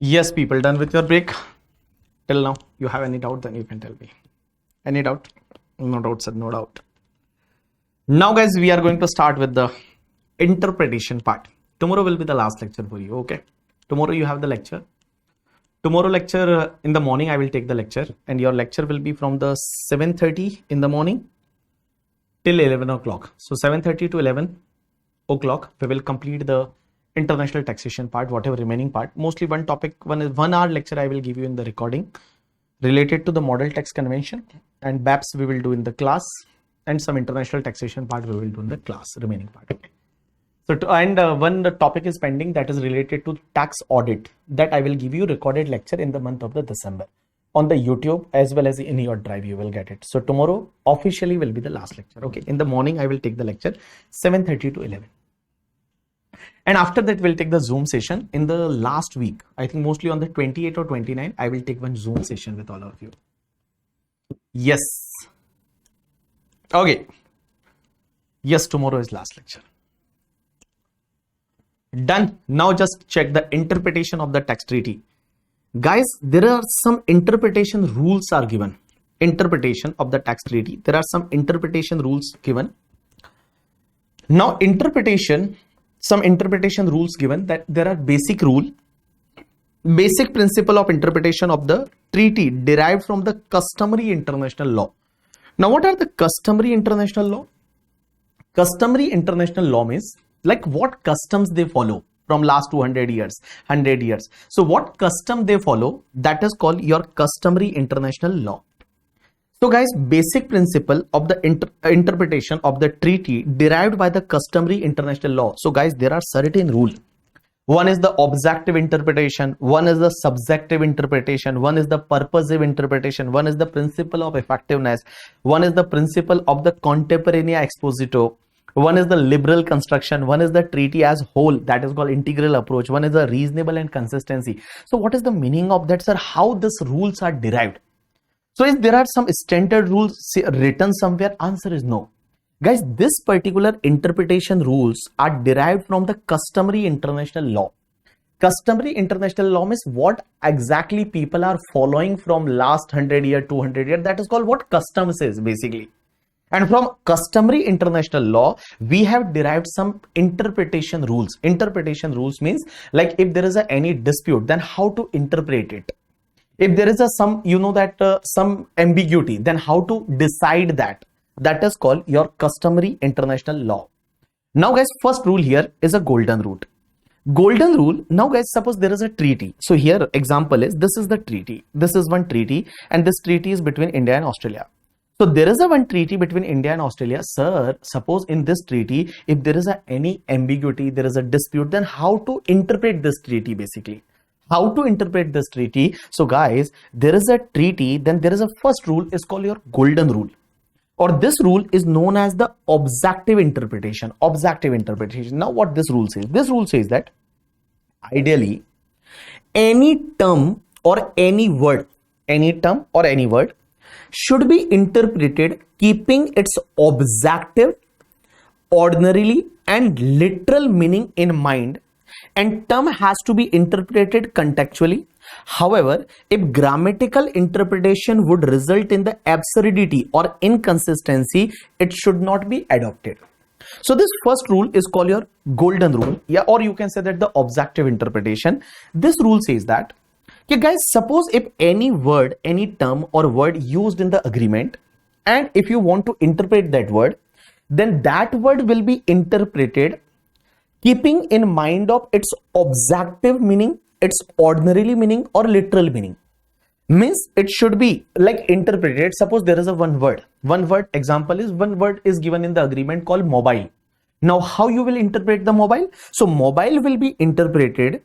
Yes, people, done with your break till now? You have any doubt, then you can tell me. Any doubt? No doubt, sir, no doubt. Now, guys, we are going to start with the interpretation part. Tomorrow will be the last lecture for you, okay? Tomorrow you have the lecture. Tomorrow lecture in the morning, I will take the lecture, and your lecture will be from the 7:30 in the morning till 11 o'clock. So 7:30 to 11 o'clock, we will complete the international taxation part, whatever remaining part. Mostly one topic, 1 hour lecture I will give you in the recording related to the model tax convention, and BAPS we will do in the class, and some international taxation part we will do in the class, remaining part. Okay. So one topic is pending, that is related to tax audit, that I will give you recorded lecture in the month of the December on the YouTube as well as in your drive. You will get it. So tomorrow officially will be the last lecture. Okay. In the morning I will take the lecture 7:30 to 11. And after that, we'll take the Zoom session in the last week. I think mostly on the 28 or 29, I will take one Zoom session with all of you. Yes. Okay. Yes, tomorrow is last lecture. Done. Now just check the interpretation of the tax treaty. Guys, there are some interpretation rules are given. Interpretation of the tax treaty. There are some interpretation rules given. Now, some interpretation rules given, that there are basic principle of interpretation of the treaty derived from the customary international law. Now, what are the customary international law? Customary international law means like what customs they follow from last 200 years, 100 years. So what custom they follow, that is called your customary international law. So guys, basic principle of the interpretation of the treaty derived by the customary international law. So guys, there are certain rules. One is the objective interpretation, one is the subjective interpretation, one is the purposive interpretation, one is the principle of effectiveness, one is the principle of the contemporanea expositio, one is the liberal construction, one is the treaty as whole, that is called integral approach, one is the reasonable and consistency. So what is the meaning of that, sir? How these rules are derived? So if there are some standard rules written somewhere, answer is no. Guys, this particular interpretation rules are derived from the customary international law. Customary international law means what exactly people are following from last 100 year, 200 year. That is called what customs is basically. And from customary international law, we have derived some interpretation rules. Interpretation rules means like if there is any dispute, then how to interpret it. If there is some ambiguity, then how to decide that. That is called your customary international law. Now guys, first rule here is a golden rule. Golden rule. Now guys, suppose there is a treaty. So here example is, this is the treaty. This is one treaty, and this treaty is between India and Australia. So there is one treaty between India and Australia. Sir, suppose in this treaty, if there is any ambiguity, there is a dispute, then how to interpret this treaty basically? How to interpret this treaty? So guys, there is a treaty, then there is a first rule is called your golden rule, or this rule is known as the objective interpretation. Objective interpretation. Now what this rule says? This rule says that ideally any term or any word should be interpreted keeping its objective, ordinarily and literal meaning in mind, and term has to be interpreted contextually. However, if grammatical interpretation would result in the absurdity or inconsistency, it should not be adopted. So this first rule is called your golden rule, or you can say that the objective interpretation. This rule says that, okay guys, suppose if any word, any term or word used in the agreement, and if you want to interpret that word, then that word will be interpreted keeping in mind of its objective meaning, its ordinary meaning or literal meaning. Means it should be like interpreted. Suppose there is a one word example is, one word is given in the agreement called mobile. Now how you will interpret the mobile? So mobile will be interpreted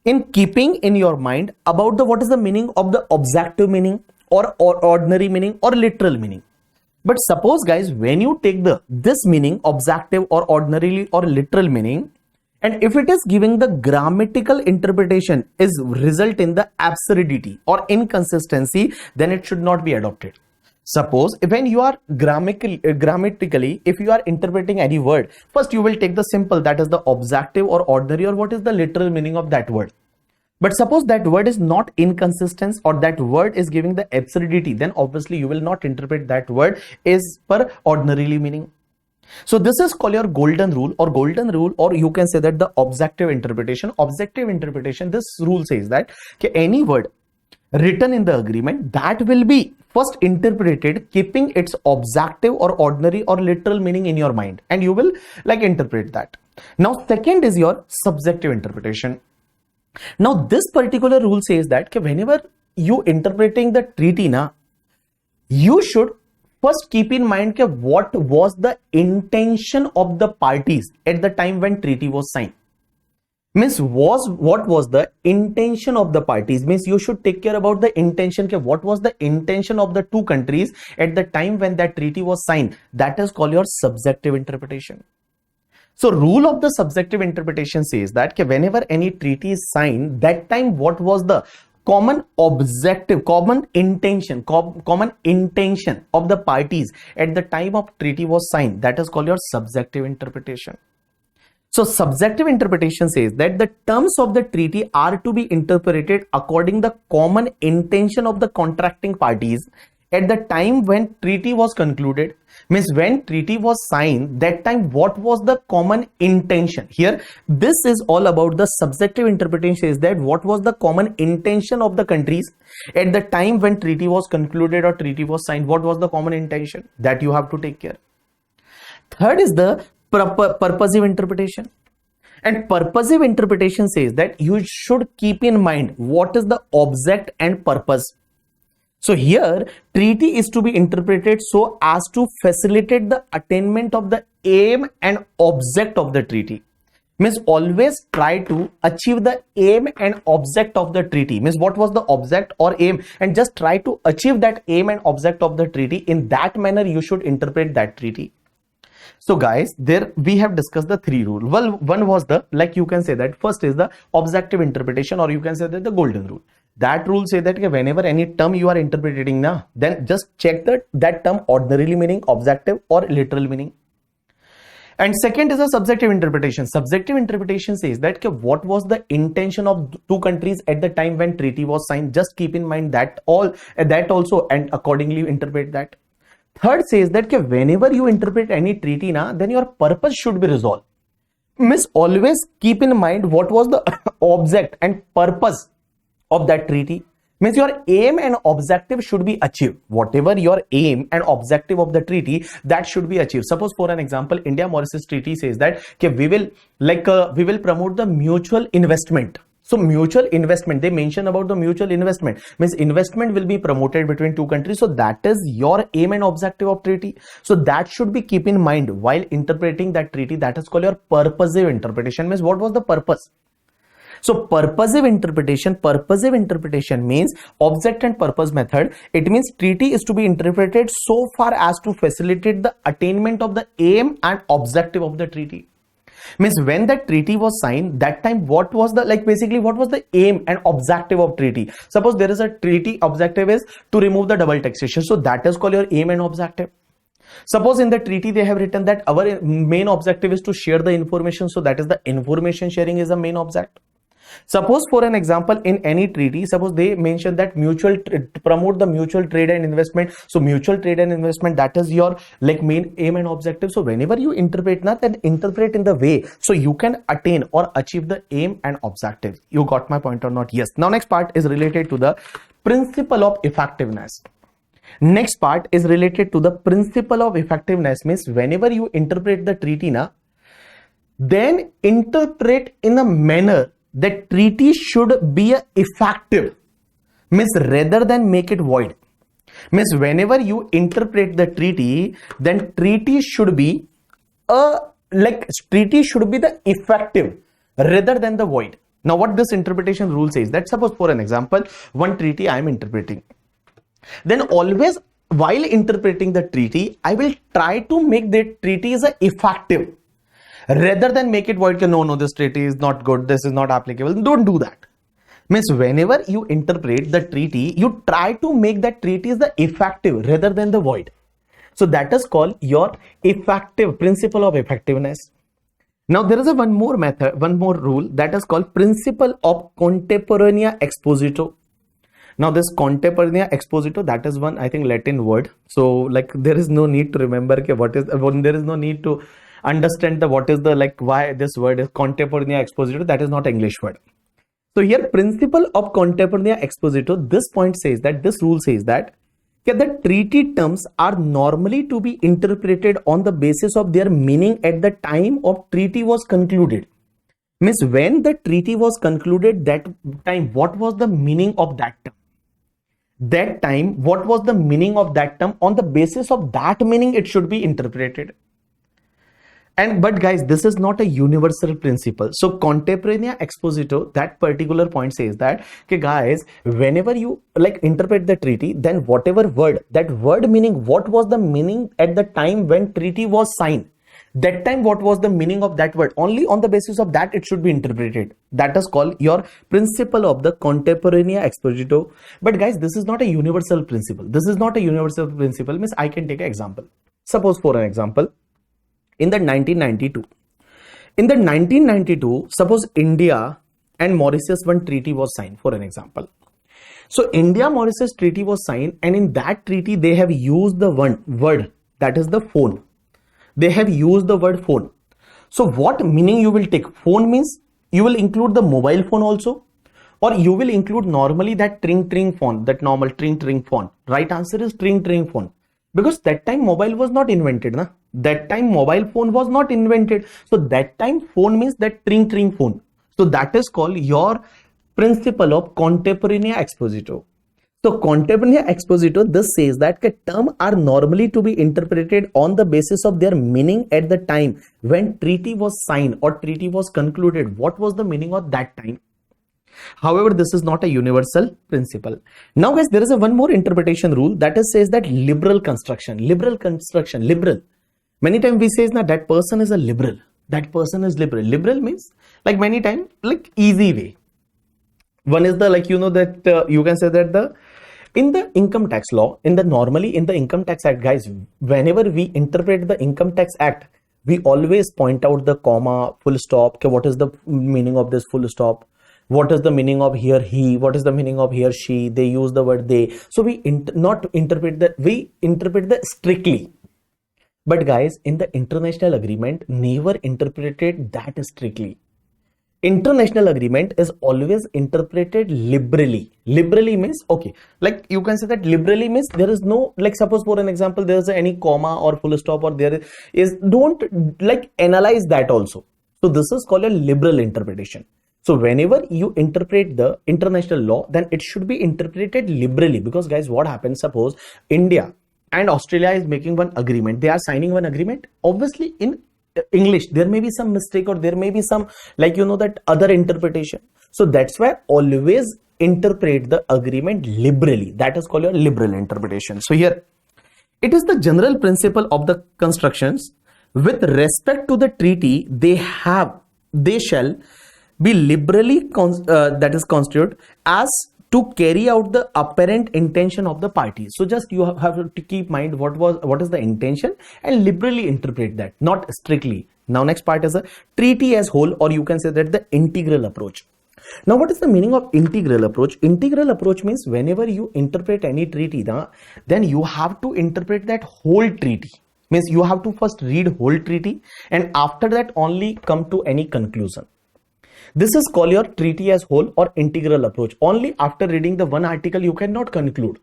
in keeping in your mind about the what is the meaning of the objective meaning or ordinary meaning or literal meaning. But suppose guys, when you take this meaning, objective or ordinary or literal meaning, and if it is giving the grammatical interpretation is result in the absurdity or inconsistency, then it should not be adopted. Suppose when you are grammatically, if you are interpreting any word, first you will take the simple, that is the objective or ordinary or what is the literal meaning of that word. But suppose that word is not inconsistent or that word is giving the absurdity, then obviously you will not interpret that word as per ordinarily meaning. So this is called your golden rule, or you can say that the objective interpretation. Objective interpretation, this rule says that any word written in the agreement that will be first interpreted keeping its objective or ordinary or literal meaning in your mind, and you will like interpret that. Now second is your subjective interpretation. Now this particular rule says that whenever you interpreting the treaty you should first keep in mind what was the intention of the parties at the time when treaty was signed. Means what was the intention of the parties, means you should take care about the intention. What was the intention of the two countries at the time when that treaty was signed? That is called your subjective interpretation. So rule of the subjective interpretation says that whenever any treaty is signed, that time what was the common objective, common intention of the parties at the time of treaty was signed, that is called your subjective interpretation. So subjective interpretation says that the terms of the treaty are to be interpreted according the common intention of the contracting parties at the time when treaty was concluded. Means when treaty was signed, that time what was the common intention. Here this is all about the subjective interpretation says that what was the common intention of the countries at the time when treaty was concluded or treaty was signed. What was the common intention, that you have to take care. Third is the purposive interpretation. And purposive interpretation says that you should keep in mind what is the object and purpose. So here treaty is to be interpreted so as to facilitate the attainment of the aim and object of the treaty. Means always try to achieve the aim and object of the treaty. Means what was the object or aim, and just try to achieve that aim and object of the treaty. In that manner you should interpret that treaty. So guys, there we have discussed the three rules. Well, one was the, like you can say that first is the objective interpretation, or you can say that the golden rule. That rule say that whenever any term you are interpreting then just check that term ordinarily meaning, objective or literal meaning. And second is a subjective interpretation. Subjective interpretation says that what was the intention of two countries at the time when treaty was signed. Just keep in mind that also, and accordingly interpret that. Third says that whenever you interpret any treaty then your purpose should be resolved. Means always keep in mind what was the object and purpose of that treaty. Means your aim and objective should be achieved. Whatever your aim and objective of the treaty, that should be achieved. Suppose for an example, India-Mauritius treaty says that we will promote the mutual investment. So mutual investment, they mention about the mutual investment, means investment will be promoted between two countries. So that is your aim and objective of treaty. So that should be keep in mind while interpreting that treaty. That is called your purposive interpretation. Means what was the purpose? So purposive interpretation means object and purpose method. It means treaty is to be interpreted so far as to facilitate the attainment of the aim and objective of the treaty. Means when that treaty was signed, that time what was the what was the aim and objective of treaty? Suppose there is a treaty objective is to remove the double taxation. So that is called your aim and objective. Suppose in the treaty they have written that our main objective is to share the information. So that is the information sharing is the main object. Suppose for an example in any treaty, suppose they mention that promote the mutual trade and investment. So mutual trade and investment, that is your main aim and objective. So whenever you interpret then interpret in the way so you can attain or achieve the aim and objective. You got my point or not? Yes. Now next part is related to the principle of effectiveness. Next part is related to the principle of effectiveness. Means whenever you interpret the treaty then interpret in a manner that treaty should be effective. Means rather than make it void. Means whenever you interpret the treaty, then treaty should be the effective rather than the void. Now what this interpretation rule says, that suppose for an example one treaty I am interpreting, then always while interpreting the treaty I will try to make the treaty is effective rather than make it void. No, this treaty is not good, this is not applicable. Don't do that. Means whenever you interpret the treaty, you try to make that treaty is the effective rather than the void. So that is called your effective principle of effectiveness. Now there is a one more method, one more rule, that is called principle of contemporanea expositio. Now this contemporanea expositio, that is one, I think, Latin word. So like there is no need to remember what is, there is no need to understand the what is the, like, why this word is contemporanea expositio. That is not English word. So here principle of contemporanea expositio, this point says that, this rule says that the treaty terms are normally to be interpreted on the basis of their meaning at the time of treaty was concluded. Means when the treaty was concluded, that time, what was the meaning of that term? That time, what was the meaning of that term? On the basis of that meaning, it should be interpreted. And but guys, this is not a universal principle. So contemporanea expositio, that particular point says that, okay guys, whenever you like interpret the treaty, then whatever word, that word meaning, what was the meaning at the time when treaty was signed, that time what was the meaning of that word, only on the basis of that it should be interpreted. That is called your principle of the contemporanea expositio. But guys, this is not a universal principle. This is not a universal principle. Means I can take an example. Suppose for an example, in the 1992, suppose India and Mauritius one treaty was signed, for an example. So India Mauritius treaty was signed, and in that treaty they have used the one word, that is the phone. They have used the word phone. So what meaning you will take? Phone means you will include the mobile phone also, or you will include normally that tring phone, that normal tring phone. Right answer is tring phone. Because that time mobile was not invented, na? That time mobile phone was not invented. So that time phone means that tring phone. So that is called your principle of contemporanea expositio. So contemporanea expositio, this says that terms are normally to be interpreted on the basis of their meaning at the time when treaty was signed or treaty was concluded. What was the meaning of that time? However, this is not a universal principle. Now guys, there is a one more interpretation rule, that is says that liberal construction. Liberal. Many times we say that that person is a liberal. That person is liberal. Liberal means like many times like easy way. One is the, like, you know, that you can say that the in the income tax law, normally in the income tax act, guys, whenever we interpret the income tax act, we always point out the comma, full stop. Okay, what is the meaning of this full stop? What is the meaning of here he? What is the meaning of here she? They use the word they. So we interpret the strictly. But guys, in the international agreement, never interpreted that strictly. International agreement is always interpreted liberally. Liberally means, okay, like you can say that liberally means there is no, like suppose for an example, there is any comma or full stop, or there is, don't like analyze that also. So this is called a liberal interpretation. So whenever you interpret the international law, then it should be interpreted liberally. Because guys, what happens, suppose India and Australia is making one agreement, they are signing one agreement, obviously in English there may be some mistake, or there may be some, like, you know, that other interpretation. So that's why always interpret the agreement liberally. That is called your liberal interpretation. So here it is the general principle of the constructions with respect to the treaty, they shall be liberally construed as to carry out the apparent intention of the parties. So just you have to keep mind what is the intention and liberally interpret that, not strictly. Now next part is a treaty as whole, or you can say that the integral approach. Now what is the meaning of integral approach? Integral approach means whenever you interpret any treaty, then you have to interpret that whole treaty. Means you have to first read whole treaty, and after that only come to any conclusion. This is called your treaty as whole or integral approach. Only after reading the one article you cannot conclude.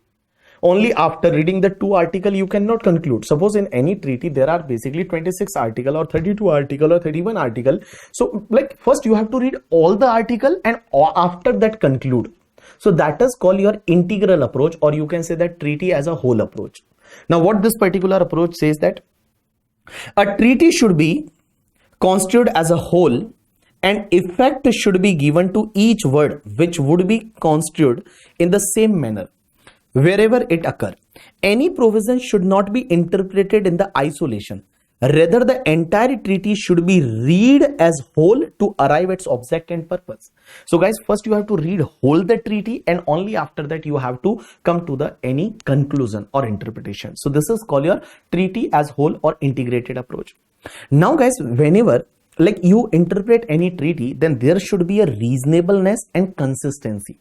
Only after reading the two article you cannot conclude. Suppose in any treaty there are basically 26 article or 32 article or 31 article. So like first you have to read all the article and after that conclude. So that is called your integral approach, or you can say that treaty as a whole approach. Now what this particular approach says that a treaty should be construed as a whole, and effect should be given to each word which would be construed in the same manner wherever it occur. Any provision should not be interpreted in the isolation. Rather, the entire treaty should be read as whole to arrive at its object and purpose. So guys, first you have to read whole the treaty, and only after that you have to come to the any conclusion or interpretation. So this is called your treaty as whole or integrated approach. Now guys, whenever like you interpret any treaty, then there should be a reasonableness and consistency.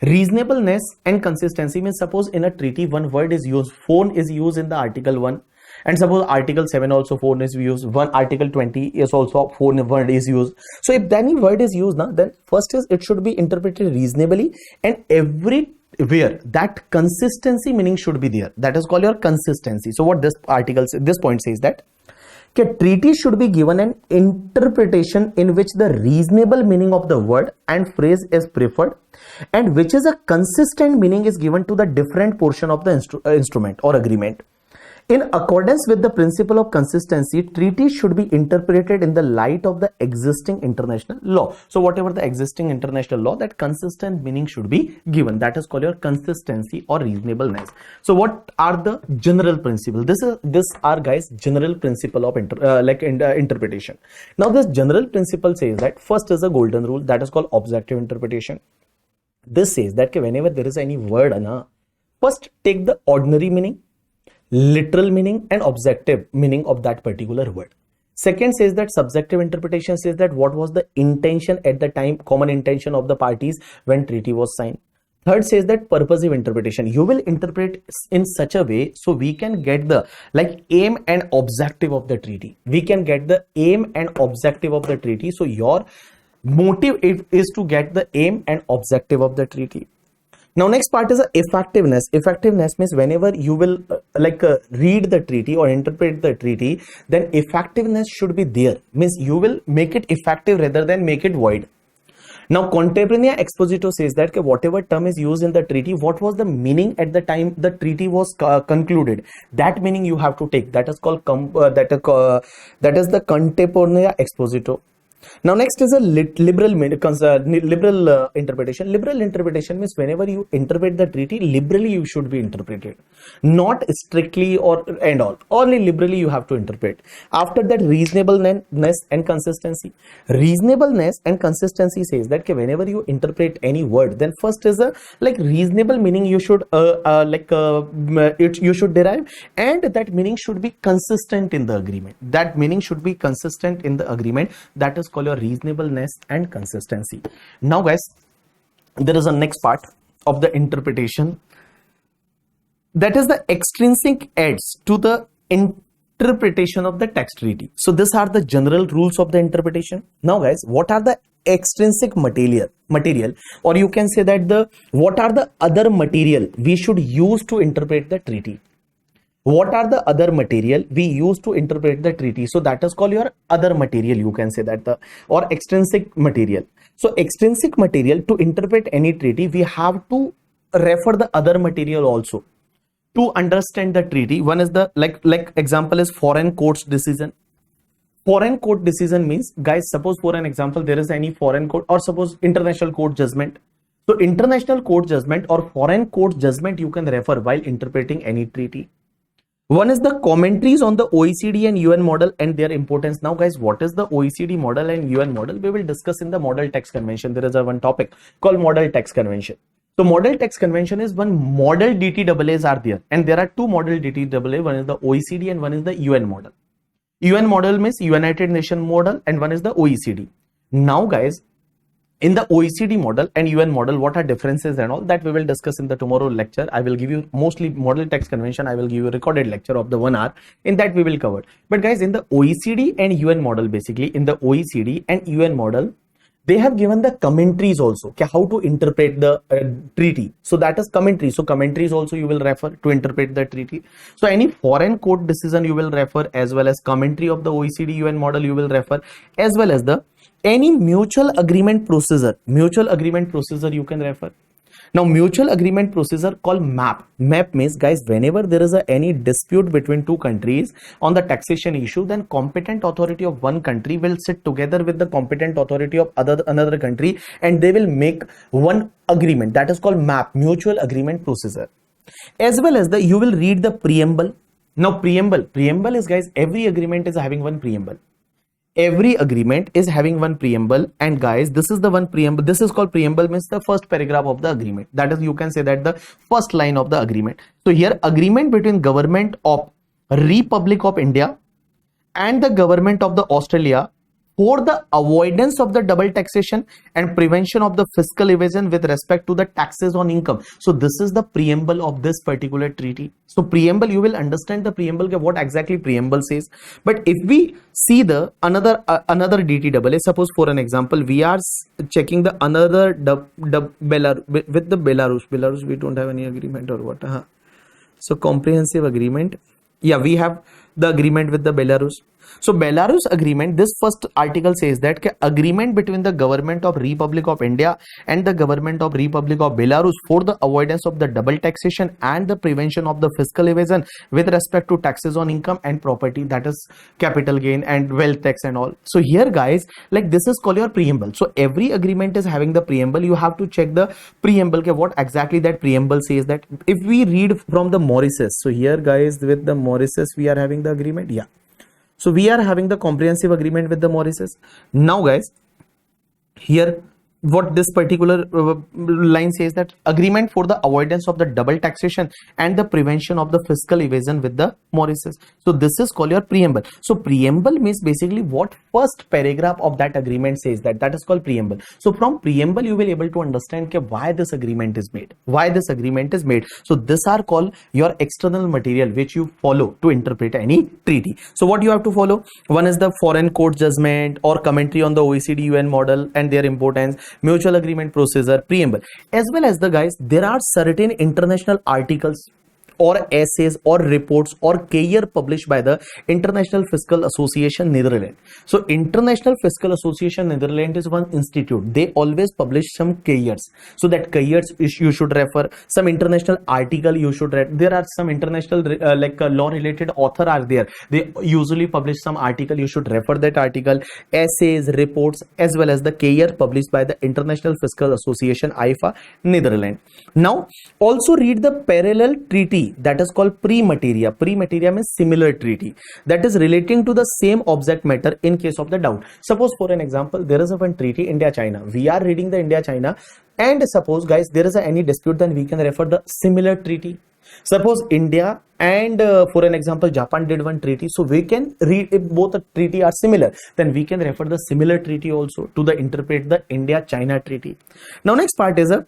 Reasonableness and consistency means, suppose in a treaty one word is used, phone is used in the article 1, and suppose article 7 also phone is used, one article 20 is also phone word is used. So if any word is used now, then first is it should be interpreted reasonably, and everywhere that consistency meaning should be there. That is called your consistency. So what this this point says that treaty should be given an interpretation in which the reasonable meaning of the word and phrase is preferred, and which is a consistent meaning is given to the different portion of the instrument or agreement. In accordance with the principle of consistency, treaties should be interpreted in the light of the existing international law. So whatever the existing international law, that consistent meaning should be given. That is called your consistency or reasonableness. So what are the general principles? This are guys general principle of interpretation. Now this general principle says that first is a golden rule, that is called objective interpretation. This says that whenever there is any word, first take the ordinary meaning, literal meaning and objective meaning of that particular word. Second says that subjective interpretation says that what was the intention at the time, common intention of the parties when treaty was signed. Third says that purposive interpretation, you will interpret in such a way so we can get the aim and objective of the treaty. We can get the aim and objective of the treaty. So your motive is to get the aim and objective of the treaty. Now next part is effectiveness. Effectiveness means whenever you will read the treaty or interpret the treaty, then effectiveness should be there. Means you will make it effective rather than make it void. Now contemporaneous exposito says that whatever term is used in the treaty, what was the meaning at the time the treaty was concluded, that meaning you have to take. That is called that is the contemporaneous exposito. Now next is a liberal interpretation. Liberal interpretation means whenever you interpret the treaty, liberally you should be interpreted, not strictly or and all. Only liberally you have to interpret. After that, reasonableness and consistency. Reasonableness and consistency says that whenever you interpret any word, then first is a reasonable meaning you should you should derive, and that meaning should be consistent in the agreement. That meaning should be consistent in the agreement. That is called your reasonableness and consistency. Now guys, there is a next part of the interpretation, that is the extrinsic aids to the interpretation of the text treaty. So these are the general rules of the interpretation. Now guys, what are the extrinsic material, or you can say that what are the other material we should use to interpret the treaty? What are the other material we use to interpret the treaty? So that is called your other material, you can say that, or extrinsic material. So extrinsic material, to interpret any treaty, we have to refer the other material also to understand the treaty. One is the example is foreign court's decision. Foreign court decision means, guys, suppose for an example there is any foreign court, or suppose international court judgment. So international court judgment or foreign court judgment you can refer while interpreting any treaty. One is the commentaries on the OECD and UN model and their importance. Now guys, what is the OECD model and UN model? We will discuss in the Model Text Convention. There is one topic called Model Text Convention. So Model Text Convention is one model DTAAs are there, and there are two model DTAA. One is the OECD and one is the UN model. UN model means United Nations model, and one is the OECD. Now guys, in the OECD model and UN model, what are differences and all that we will discuss in the tomorrow lecture. I will give you mostly Model Text Convention. I will give you a recorded lecture of the 1 hour. In that we will cover. But guys, in the OECD and UN model, basically in the OECD and UN model, they have given the commentaries also, how to interpret the treaty. So that is commentary. So commentaries also you will refer to interpret the treaty. So any foreign court decision you will refer, as well as commentary of the OECD UN model you will refer, as well as the any mutual agreement procedure. Mutual agreement procedure you can refer. Now mutual agreement procedure called MAP. MAP means, guys, whenever there is any dispute between two countries on the taxation issue, then competent authority of one country will sit together with the competent authority of another country, and they will make one agreement. That is called MAP, mutual agreement procedure. As well as you will read the preamble. Now preamble is, guys, every agreement is having one preamble. Every agreement is having one preamble, and guys, this is the one preamble. This is called preamble, means the first paragraph of the agreement. That is, you can say that the first line of the agreement. So here, agreement between government of Republic of India and the government of the Australia for the avoidance of the double taxation and prevention of the fiscal evasion with respect to the taxes on income. So this is the preamble of this particular treaty. So preamble, you will understand the preamble, what exactly preamble says. But if we see the another DTAA, suppose for an example, we are checking the another Belarus, with the Belarus we don't have any agreement or what. So comprehensive agreement. Yeah, we have the agreement with the Belarus. So Belarus agreement, this first article says that agreement between the government of Republic of India and the government of Republic of Belarus for the avoidance of the double taxation and the prevention of the fiscal evasion with respect to taxes on income and property, that is capital gain and wealth tax and all. So here guys, like this is called your preamble. So every agreement is having the preamble. You have to check the preamble, what exactly that preamble says. That if we read from the Mauritius, so here guys with the Mauritius we are having the agreement. Yeah, so we are having the comprehensive agreement with the Mauritius. Now guys, here what this particular line says, that agreement for the avoidance of the double taxation and the prevention of the fiscal evasion with the Mauritius. So this is called your preamble. So preamble means basically what first paragraph of that agreement says, that is called preamble. So from preamble you will be able to understand why this agreement is made, So this are called your external material which you follow to interpret any treaty. So what you have to follow? One is the foreign court judgment or commentary on the OECD UN model and their importance, mutual agreement procedure, preamble, as well as the guys, there are certain international articles or essays or reports or career published by the International Fiscal Association Netherlands. So International Fiscal Association Netherlands is one institute. They always publish some careers. So that careers you should refer, some international article you should read. There are some international law related author are there. They usually publish some article. You should refer that article, essays, reports, as well as the career published by the International Fiscal Association IFA Netherlands. Now also read the parallel treaty that is called pre-materia. Pre-materia means similar treaty that is relating to the same object matter in case of the doubt. Suppose for an example, there is a one treaty India-China. We are reading the India-China, and suppose guys there is any dispute, then we can refer the similar treaty. Suppose India and for an example Japan did one treaty, so we can read, if both the treaty are similar, then we can refer the similar treaty also to the interpret the India-China treaty. Now next part is a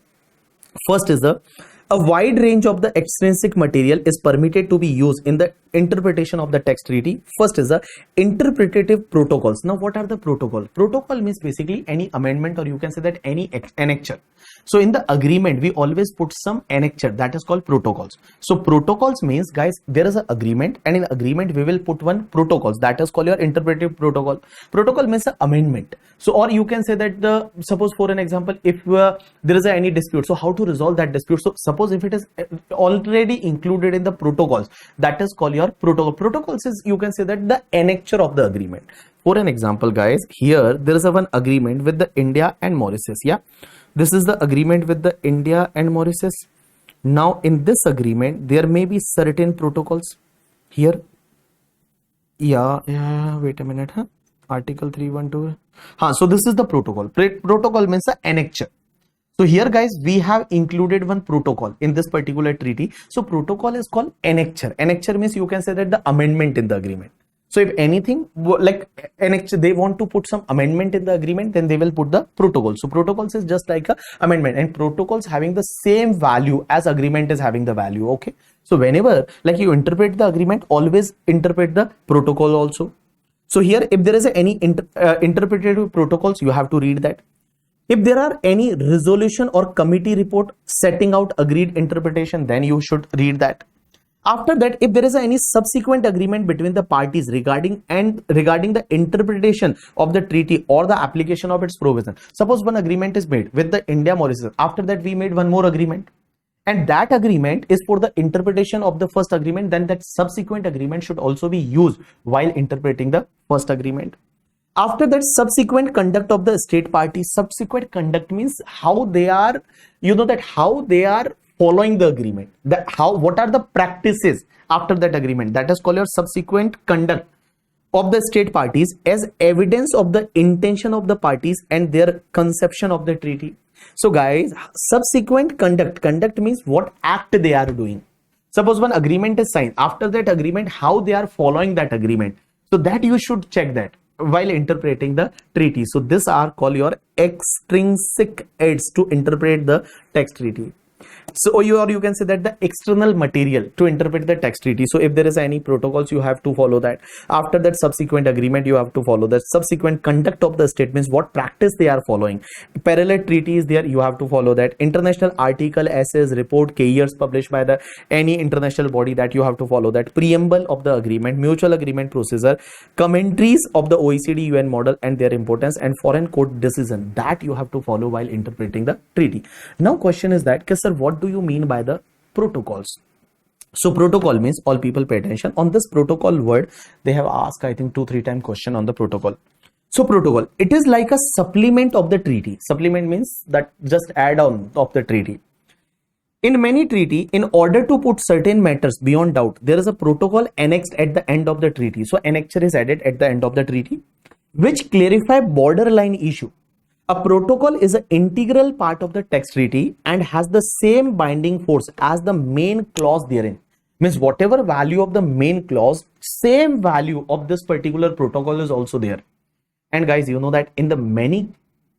wide range of the extrinsic material is permitted to be used in the interpretation of the text treaty. First is the interpretative protocols. Now what are the protocol? Protocol means basically any amendment, or you can say that any annexure. So in the agreement we always put some annexure, that is called protocols. So protocols means guys there is an agreement, and in agreement we will put one protocols, that is called your interpretive protocol. Protocol means an amendment. So or you can say that the, suppose for an example, if there is any dispute, so how to resolve that dispute. So suppose if it is already included in the protocols, that is called your protocol. Protocols is, you can say that the annexure of the agreement. For an example guys, here there is a one agreement with the India and Mauritius. Yeah, this is the agreement with the India and Mauritius. Now in this agreement there may be certain protocols here. Yeah, wait a minute. Article 312. So this is the protocol. Protocol means the annexure. So here guys we have included one protocol in this particular treaty. So protocol is called annexure. Annexure means you can say that the amendment in the agreement. So if anything like annexure, they want to put some amendment in the agreement, then they will put the protocol. So protocols is just like a amendment, and protocols having the same value as agreement is having the value. Okay. So whenever like you interpret the agreement, always interpret the protocol also. So here if there is any interpretative protocols, you have to read that. If there are any resolution or committee report setting out agreed interpretation, then you should read that. After that, if there is any subsequent agreement between the parties regarding the interpretation of the treaty or the application of its provision. Suppose one agreement is made with the India Mauritius. After that, we made one more agreement, and that agreement is for the interpretation of the first agreement. Then that subsequent agreement should also be used while interpreting the first agreement. After that, subsequent conduct of the state parties. Subsequent conduct means how they are, how they are following the agreement. What are the practices after that agreement? That is called your subsequent conduct of the state parties as evidence of the intention of the parties and their conception of the treaty. So guys, subsequent conduct means what act they are doing. Suppose one agreement is signed. After that agreement, how they are following that agreement. So that you should check that. while interpreting the treaty. So this are called your extrinsic aids to interpret the text treaty. So you can say that the external material to interpret the text treaty. So if there is any protocols, you have to follow that. After that, subsequent agreement, you have to follow the subsequent conduct of the state, means what practice they are following. Parallel treaties there, you have to follow that. International article, essays, report, cahiers published by the any international body, that you have to follow that. Preamble of the agreement, mutual agreement procedure, commentaries of the OECD UN model and their importance, and foreign court decision, that you have to follow while interpreting the treaty. Now question is that, sir, what do you mean by the protocols? So protocol means, all people pay attention on this protocol word. They have asked, I think, 2-3 times question on the protocol. So protocol, it is like a supplement of the treaty. Supplement means that just add on of the treaty. In many treaty, in order to put certain matters beyond doubt, there is a protocol annexed at the end of the treaty. So annexure is added at the end of the treaty, which clarify borderline issue. A protocol is an integral part of the text treaty and has the same binding force as the main clause therein. Means whatever value of the main clause, same value of this particular protocol is also there. And guys, you know that in the many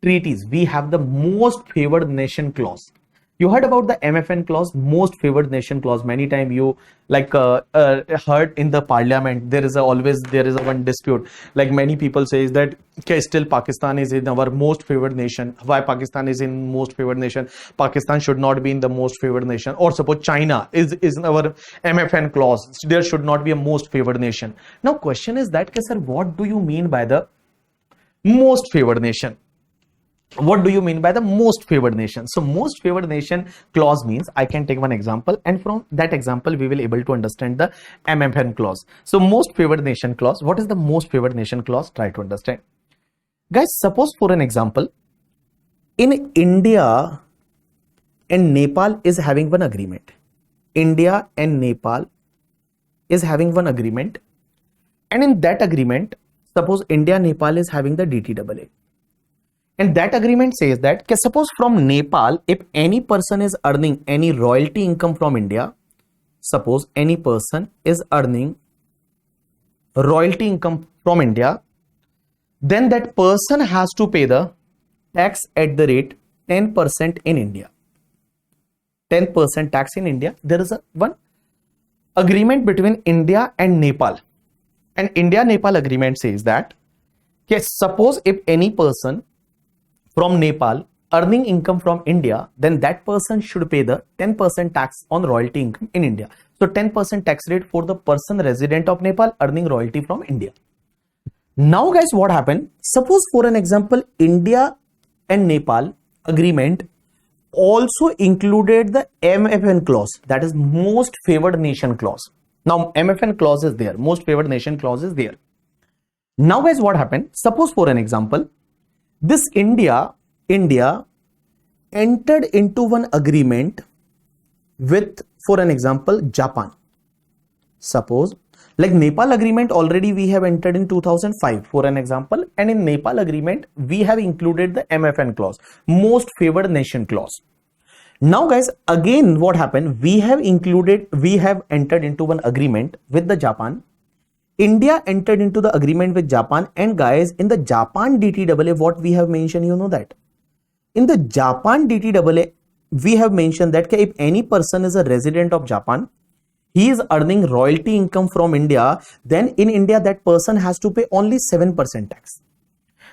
treaties, we have the most favored nation clause. You heard about the MFN clause, most favored nation clause. Many times you heard in the parliament, there is always one dispute. Like many people says that, okay, still Pakistan is in our most favored nation. Why Pakistan is in most favored nation? Pakistan should not be in the most favored nation. Or suppose China is in our MFN clause. There should not be a most favored nation. Now question is that, okay, sir, what do you mean by the most favored nation? What do you mean by the most favored nation? So most favored nation clause means, I can take one example, and from that example we will able to understand the MFN clause. So most favored nation clause, what is the most favored nation clause? Try to understand. Guys, suppose for an example, in India and Nepal is having one agreement. India and Nepal is having one agreement, and in that agreement, suppose India and Nepal is having the DTAA. And that agreement says that, suppose from Nepal, if any person is earning any royalty income from India, suppose any person is earning royalty income from India, then that person has to pay the tax at the rate 10% in India. 10% tax in India. There is one agreement between India and Nepal. And India-Nepal agreement says that, suppose if any person from Nepal earning income from India, then that person should pay the 10% tax on royalty income in India. So 10% tax rate for the person resident of Nepal earning royalty from India. Now guys, what happened? Suppose for an example, India and Nepal agreement also included the MFN clause, that is most favored nation clause. Now MFN clause is there, most favored nation clause is there. Now guys, what happened? Suppose for an example, this India entered into one agreement with, for an example, Japan. Suppose, like Nepal agreement already we have entered in 2005 for an example, and in Nepal agreement we have included the MFN clause, most favored nation clause. Now guys, again what happened? We have entered into one agreement with the Japan. India entered into the agreement with Japan, and guys, in the Japan DTAA, what we have mentioned, you know that in the Japan DTAA, we have mentioned that if any person is a resident of Japan, he is earning royalty income from India, then in India that person has to pay only 7% tax.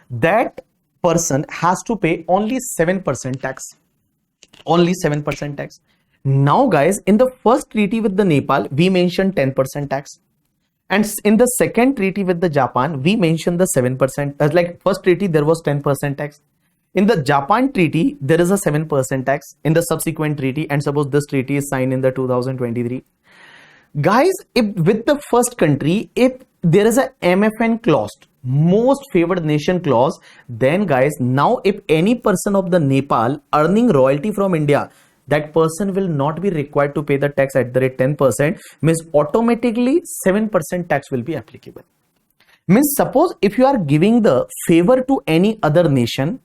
That person has to pay only 7% tax. Only 7% tax. Now guys, in the first treaty with the Nepal, we mentioned 10% tax. And in the second treaty with the Japan, we mentioned the 7%. Like first treaty, there was 10% tax. In the Japan treaty, there is a 7% tax in the subsequent treaty. And suppose this treaty is signed in the 2023. Guys, if with the first country, if there is a MFN clause, most favored nation clause, then guys, now if any person of the Nepal earning royalty from India, that person will not be required to pay the tax at the rate 10%, means automatically 7% tax will be applicable. Means suppose if you are giving the favor to any other nation,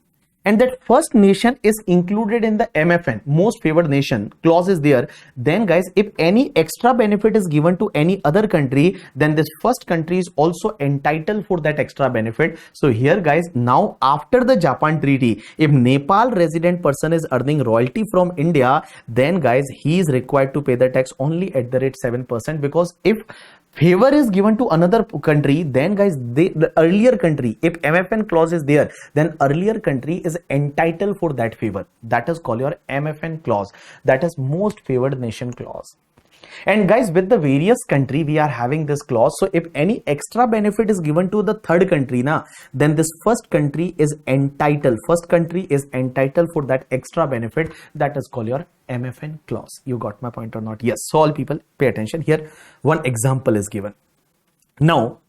and that first nation is included in the MFN, most favored nation clause is there, then guys, if any extra benefit is given to any other country, then this first country is also entitled for that extra benefit. So here guys, now after the Japan treaty, if Nepal resident person is earning royalty from India, then guys, he is required to pay the tax only at the rate 7%, because if favor is given to another country, then guys, the earlier country, if MFN clause is there, then earlier country is entitled for that favor. That is called your MFN clause, that is most favored nation clause. And guys, with the various country we are having this clause, so if any extra benefit is given to the third country na, then this first country is entitled for that extra benefit, that is called your MFN clause. You got my point or not? Yes. So all people pay attention here. One example is given. Now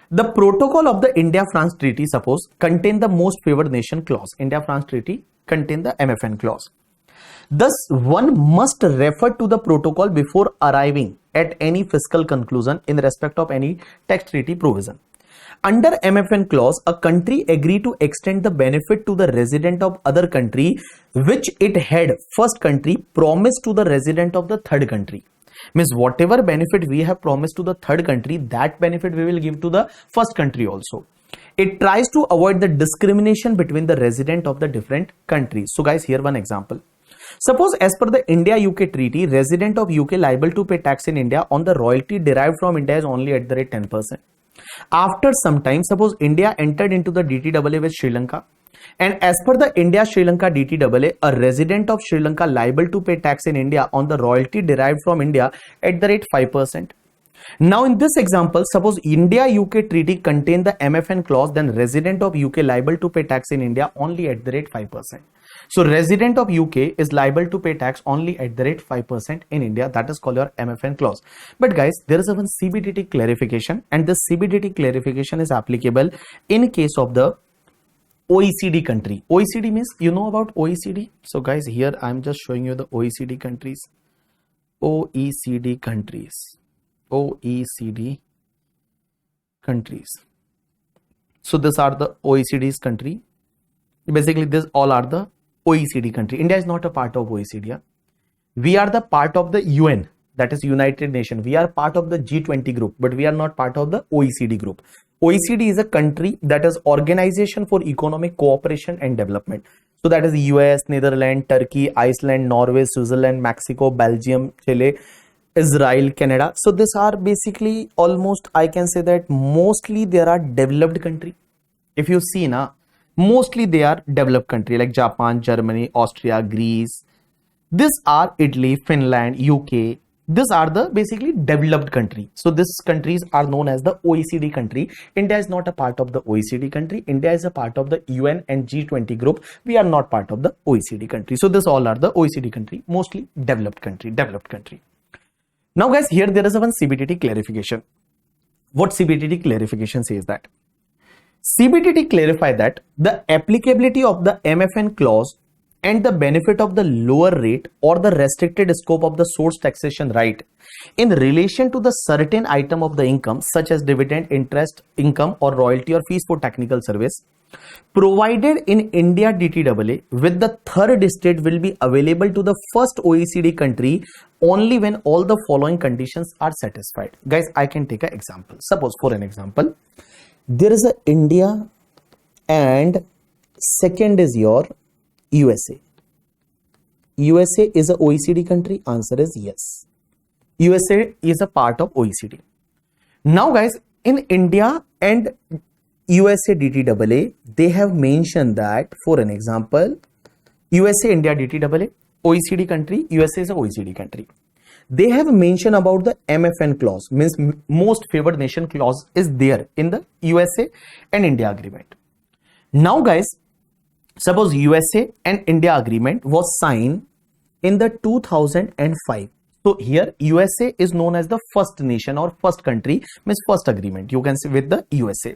the protocol of the India-France treaty, suppose, contain the most favored nation clause. India-France treaty contain the MFN clause. Thus, one must refer to the protocol before arriving at any fiscal conclusion in respect of any tax treaty provision. Under MFN clause, a country agree to extend the benefit to the resident of other country which it had first country promised to the resident of the third country. Means whatever benefit we have promised to the third country, that benefit we will give to the first country also. It tries to avoid the discrimination between the resident of the different countries. So guys, here one example. Suppose as per the India-UK treaty, resident of UK liable to pay tax in India on the royalty derived from India is only at the rate 10%. After some time, suppose India entered into the DTAA with Sri Lanka, and as per the India-Sri Lanka DTAA, a resident of Sri Lanka liable to pay tax in India on the royalty derived from India at the rate 5%. Now in this example, suppose India-UK treaty contain the MFN clause, then resident of UK liable to pay tax in India only at the rate 5%. So resident of UK is liable to pay tax only at the rate 5% in India. That is called your MFN clause. But guys, there is a one CBDT clarification, and this CBDT clarification is applicable in case of the OECD country. OECD means, you know about OECD. So guys, here I am just showing you the OECD countries. OECD countries. OECD countries. So these are the OECD's country. Basically, these all are the OECD country. India is not a part of OECD. Yeah? We are the part of the UN, that is United Nations. We are part of the G20 group, but we are not part of the OECD group. OECD is a country, that is Organization for Economic Cooperation and Development. So that is US, Netherlands, Turkey, Iceland, Norway, Switzerland, Mexico, Belgium, Chile, Israel, Canada. So these are basically almost, I can say that mostly there are developed country. If you see now, mostly they are developed country like Japan, Germany, Austria, Greece. These are Italy, Finland, UK. These are the basically developed country. So these countries are known as the OECD country. India is not a part of the OECD country. India is a part of the UN and G20 group. We are not part of the OECD country. So this all are the OECD country, mostly developed country. Now guys, here there is a one CBDT clarification. What CBDT clarification says that? CBDT clarify that the applicability of the MFN clause and the benefit of the lower rate or the restricted scope of the source taxation right in relation to the certain item of the income such as dividend, interest, income or royalty or fees for technical service provided in India DTAA with the third state will be available to the first OECD country only when all the following conditions are satisfied. Guys, I can take an example. Suppose for an example, there is a India and second is your USA. USA is a OECD country. Answer is yes. USA is a part of OECD. Now guys, in India and USA DTAA, they have mentioned that, for an example, USA, India DTAA, OECD country, USA is a OECD country. They have mentioned about the MFN clause, means most favored nation clause is there in the USA and India agreement. Now guys, suppose USA and India agreement was signed in the 2005. So here USA is known as the first nation or first country, means first agreement, you can say, with the USA.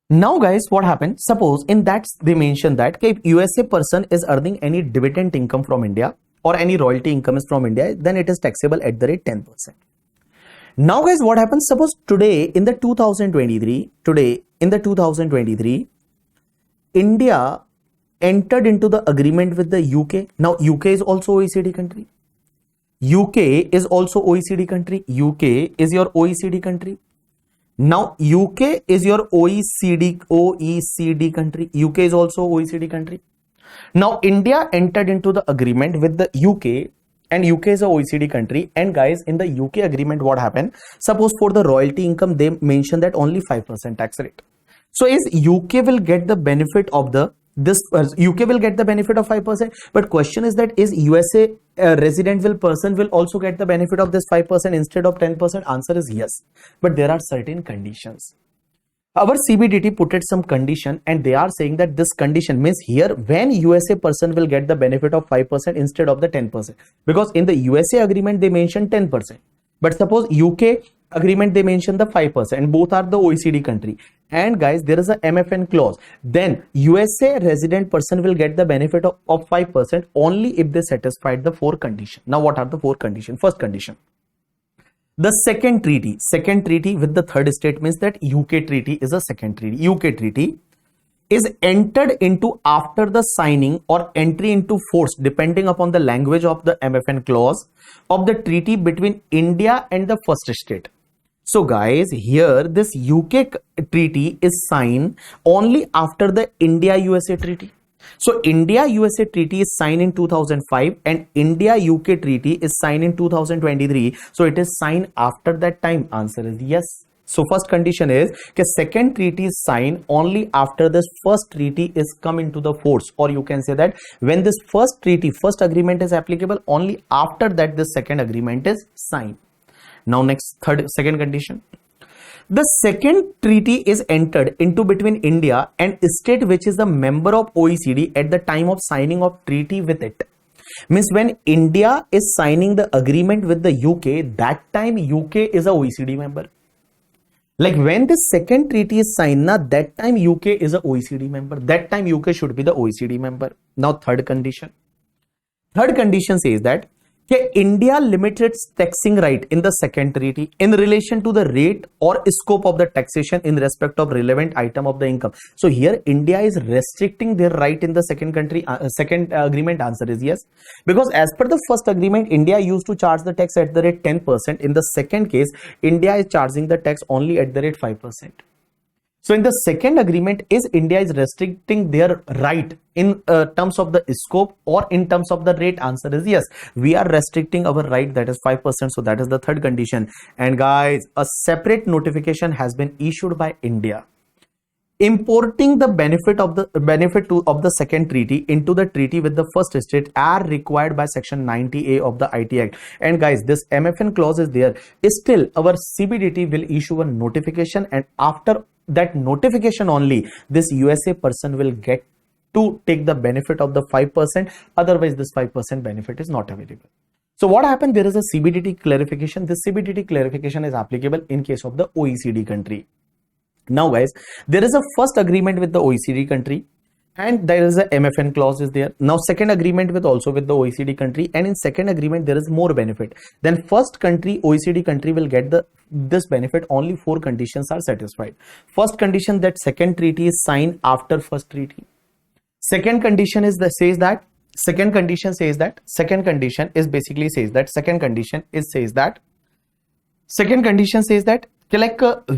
Now guys, what happened? Suppose in that they mentioned that if USA person is earning any dividend income from India or any royalty income is from India, then it is taxable at the rate 10%. Now guys, what happens? Suppose today in the 2023, India entered into the agreement with the UK. Now UK is also OECD country. UK is also OECD country. UK is your OECD country. Now UK is your OECD country. UK is also OECD country. Now India entered into the agreement with the UK, and UK is a OECD country. And guys, in the UK agreement, what happened? Suppose for the royalty income, they mentioned that only 5% tax rate. So is UK will get the benefit of UK will get the benefit of 5%. But question is that is USA resident person will also get the benefit of this 5% instead of 10%? Answer is yes. But there are certain conditions. Our CBDT put it some condition, and they are saying that this condition means here when USA person will get the benefit of 5% instead of the 10%, because in the USA agreement they mentioned 10%, but suppose UK agreement they mention the 5%, and both are the OECD country. And guys, there is a MFN clause, then USA resident person will get the benefit of 5% only if they satisfied the 4 conditions. Now what are the 4 conditions? First condition, the second treaty with the third state means that UK treaty is a second treaty. UK treaty is entered into after the signing or entry into force, depending upon the language of the MFN clause, of the treaty between India and the first state. So guys, here this UK treaty is signed only after the India USA treaty. So India USA treaty is signed in 2005 and India UK treaty is signed in 2023. So it is signed after that time. Answer is yes. So first condition is that second treaty is signed only after this first treaty is come into the force, or you can say that when this first agreement is applicable, only after that the second agreement is signed. Now next second condition. The second treaty is entered into between India and a state which is a member of OECD at the time of signing of treaty with it. Means when India is signing the agreement with the UK, that time UK is a OECD member. Like when the second treaty is signed, that time UK is a OECD member. That time UK should be the OECD member. Now third condition. Third condition says that India limits its taxing right in the second treaty in relation to the rate or scope of the taxation in respect of relevant item of the income. So here India is restricting their right in the second agreement. Answer is yes, because as per the first agreement, India used to charge the tax at the rate 10%. In the second case, India is charging the tax only at the rate 5%. So in the second agreement, is India is restricting their right in terms of the scope or in terms of the rate? Answer is yes. We are restricting our right, that is 5%. So that is the third condition. And guys, a separate notification has been issued by India importing the benefit of the second treaty into the treaty with the first state are required by section 90A of the IT Act. And guys, this MFN clause is there. Still, our CBDT will issue a notification, and after that notification only this USA person will get to take the benefit of the 5%. Otherwise, this 5% benefit is not available. So what happened? There is a CBDT clarification. This CBDT clarification is applicable in case of the OECD country. Now guys, there is a first agreement with the OECD country and there is a MFN clause is there. Now second agreement with the OECD country, and in second agreement there is more benefit. Then first country, OECD country will get this benefit only 4 conditions are satisfied. First condition, that second treaty is signed after first treaty. Second condition is second condition says that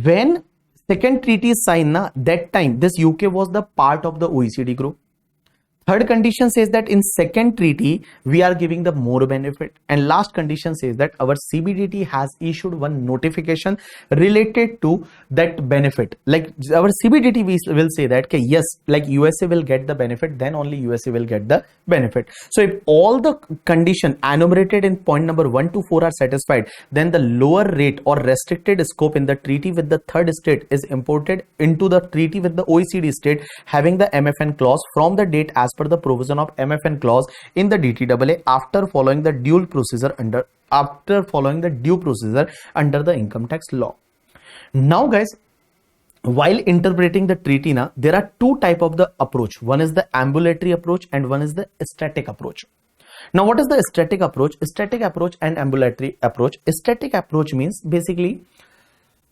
when second treaty is signed, that time this UK was the part of the OECD group. Third condition says that in second treaty we are giving the more benefit, and last condition says that our CBDT has issued one notification related to that benefit. Like our CBDT will say that yes, like USA will get the benefit, then only USA will get the benefit. So if all the condition enumerated in point number 1 to 4 are satisfied, then the lower rate or restricted scope in the treaty with the third state is imported into the treaty with the OECD state having the MFN clause from the date as per the provision of MFN clause in the DTAA after following the due procedure under the income tax law. Now guys, while interpreting the treaty, there are 2 types of the approach. One is the ambulatory approach and one is the static approach. Now what is the static approach? Static approach and ambulatory approach. Static approach means basically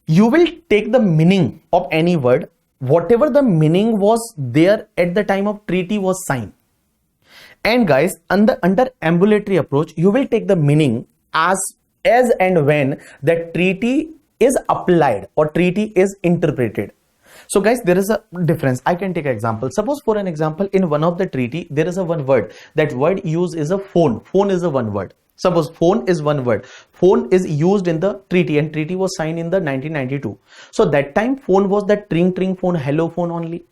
you will take the meaning of any word whatever the meaning was there at the time of treaty was signed. And guys, under ambulatory approach, you will take the meaning as and when the treaty is applied or treaty is interpreted. So guys, there is a difference. I can take an example. Suppose for an example, in one of the treaty, there is a one word. That word used is a phone. Phone is a one word. Suppose phone is one word. Phone is used in the treaty and treaty was signed in the 1992. So that time phone was that tring phone, hello phone only.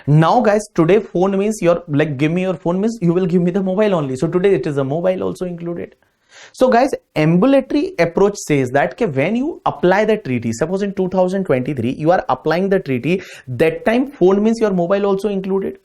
Now guys, today phone means your, like, give me your phone means you will give me the mobile only. So today it is a mobile also included. So guys, ambulatory approach says that okay, when you apply the treaty, suppose in 2023 you are applying the treaty, that time phone means your mobile also included.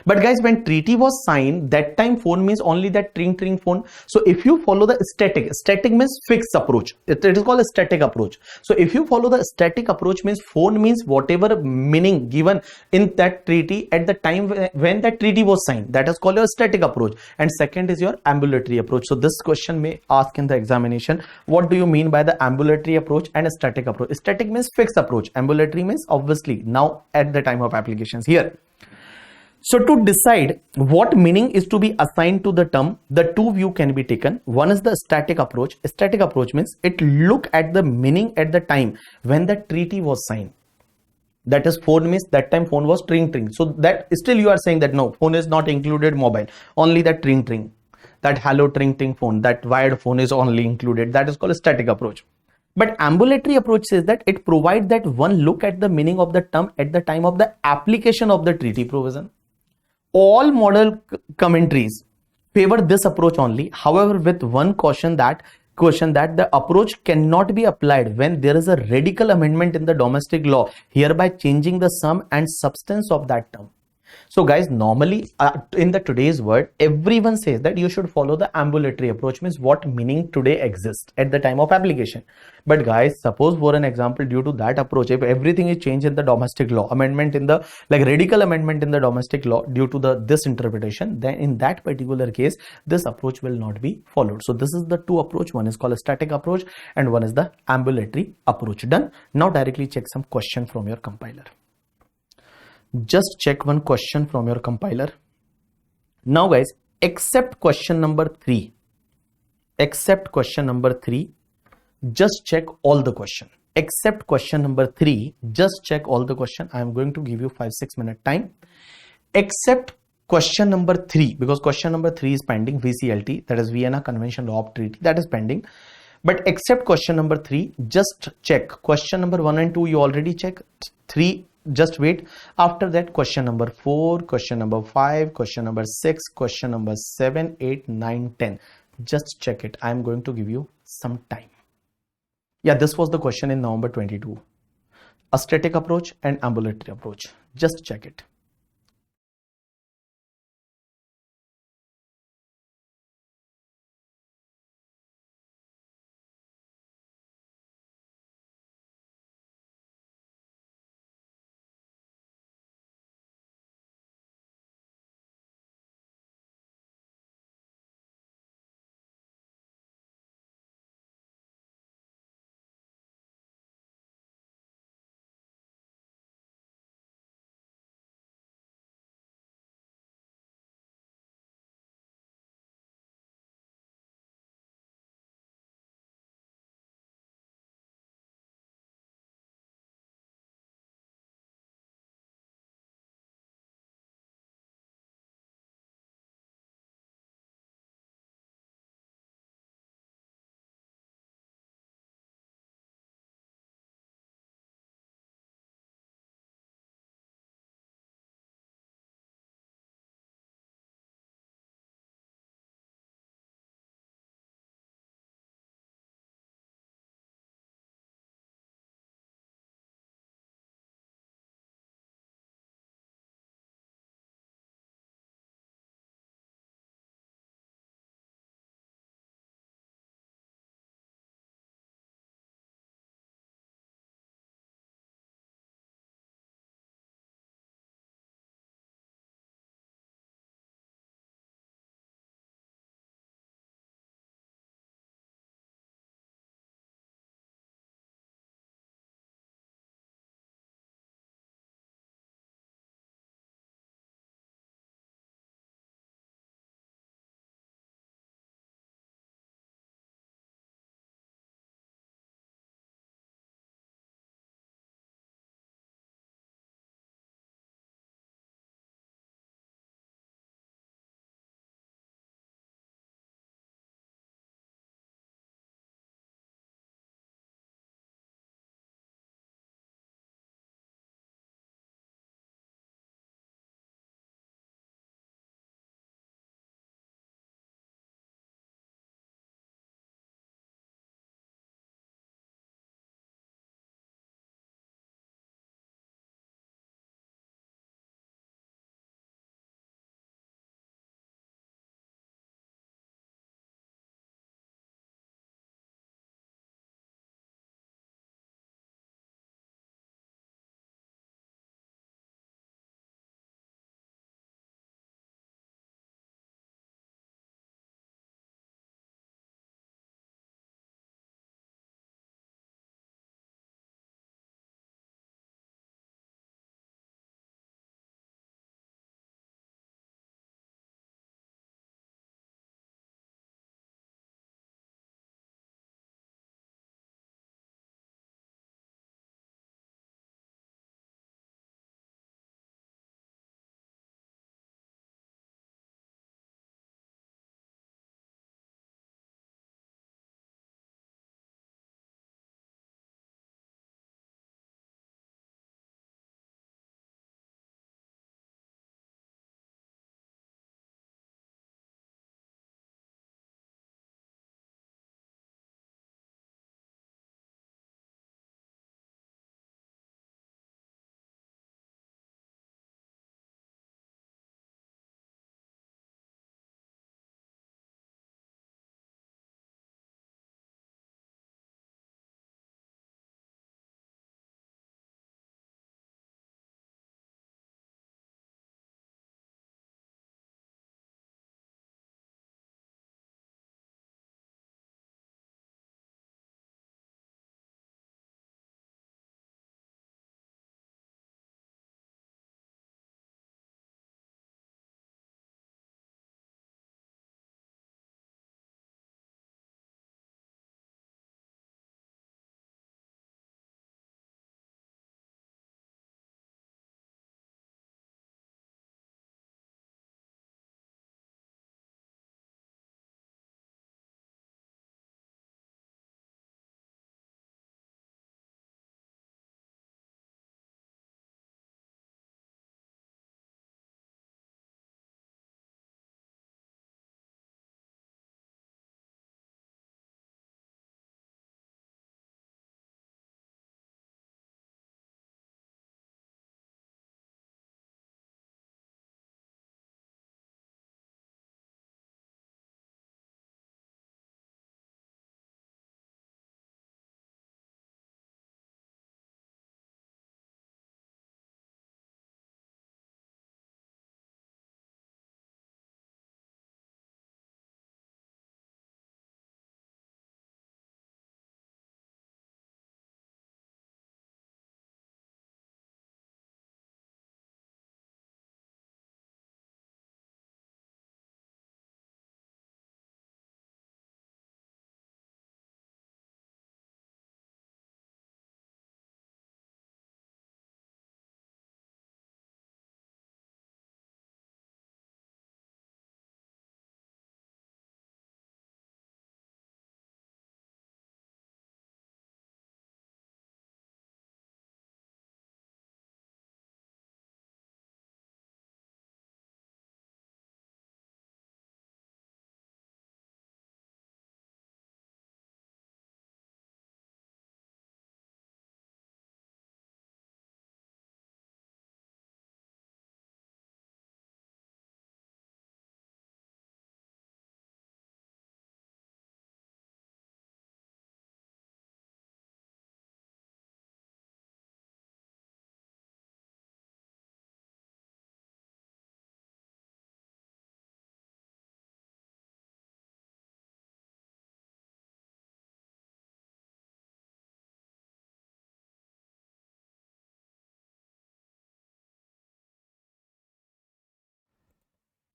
But guys, when treaty was signed, that time phone means only that tring phone. So if you follow the static means fixed approach. It is called a static approach. So if you follow the static approach means phone means whatever meaning given in that treaty at the time when that treaty was signed. That is called a static approach. And second is your ambulatory approach. So this question may ask in the examination, what do you mean by the ambulatory approach and a static approach? Static means fixed approach. Ambulatory means obviously now at the time of applications here. So to decide what meaning is to be assigned to the term, the two view can be taken. One is the static approach. Static approach means it look at the meaning at the time when the treaty was signed. That is phone means that time phone was tring. So that still you are saying that no, phone is not included mobile, only that tring. That hello tring phone, that wired phone is only included. That is called a static approach. But ambulatory approach says that it provides that one look at the meaning of the term at the time of the application of the treaty provision. All model commentaries favor this approach only, however with one caution that the approach cannot be applied when there is a radical amendment in the domestic law, hereby changing the sum and substance of that term. So guys, normally in the today's world, everyone says that you should follow the ambulatory approach, means what meaning today exists at the time of application. But guys, suppose for an example, due to that approach, if everything is changed in the domestic law, amendment in the, like, radical amendment in the domestic law due to this interpretation, then in that particular case, this approach will not be followed. So this is the two approach. One is called a static approach and one is the ambulatory approach. Done. Now directly check some question from your compiler. Just check one question from your compiler. Now guys, except question number 3, just check all the question. Except question number 3, just check all the question. I am going to give you 5-6 minute time. Except question number 3, because question number 3 is pending, VCLT, that is Vienna Convention Law of Treaty, that is pending. But except question number 3, just check question number 1 and 2. You already check 3. Just wait. After that, question number 4, question number 5, question number 6, question number 7, 8, 9, 10. Just check it. I am going to give you some time. Yeah, this was the question in November 22. A static approach and ambulatory approach. Just check it.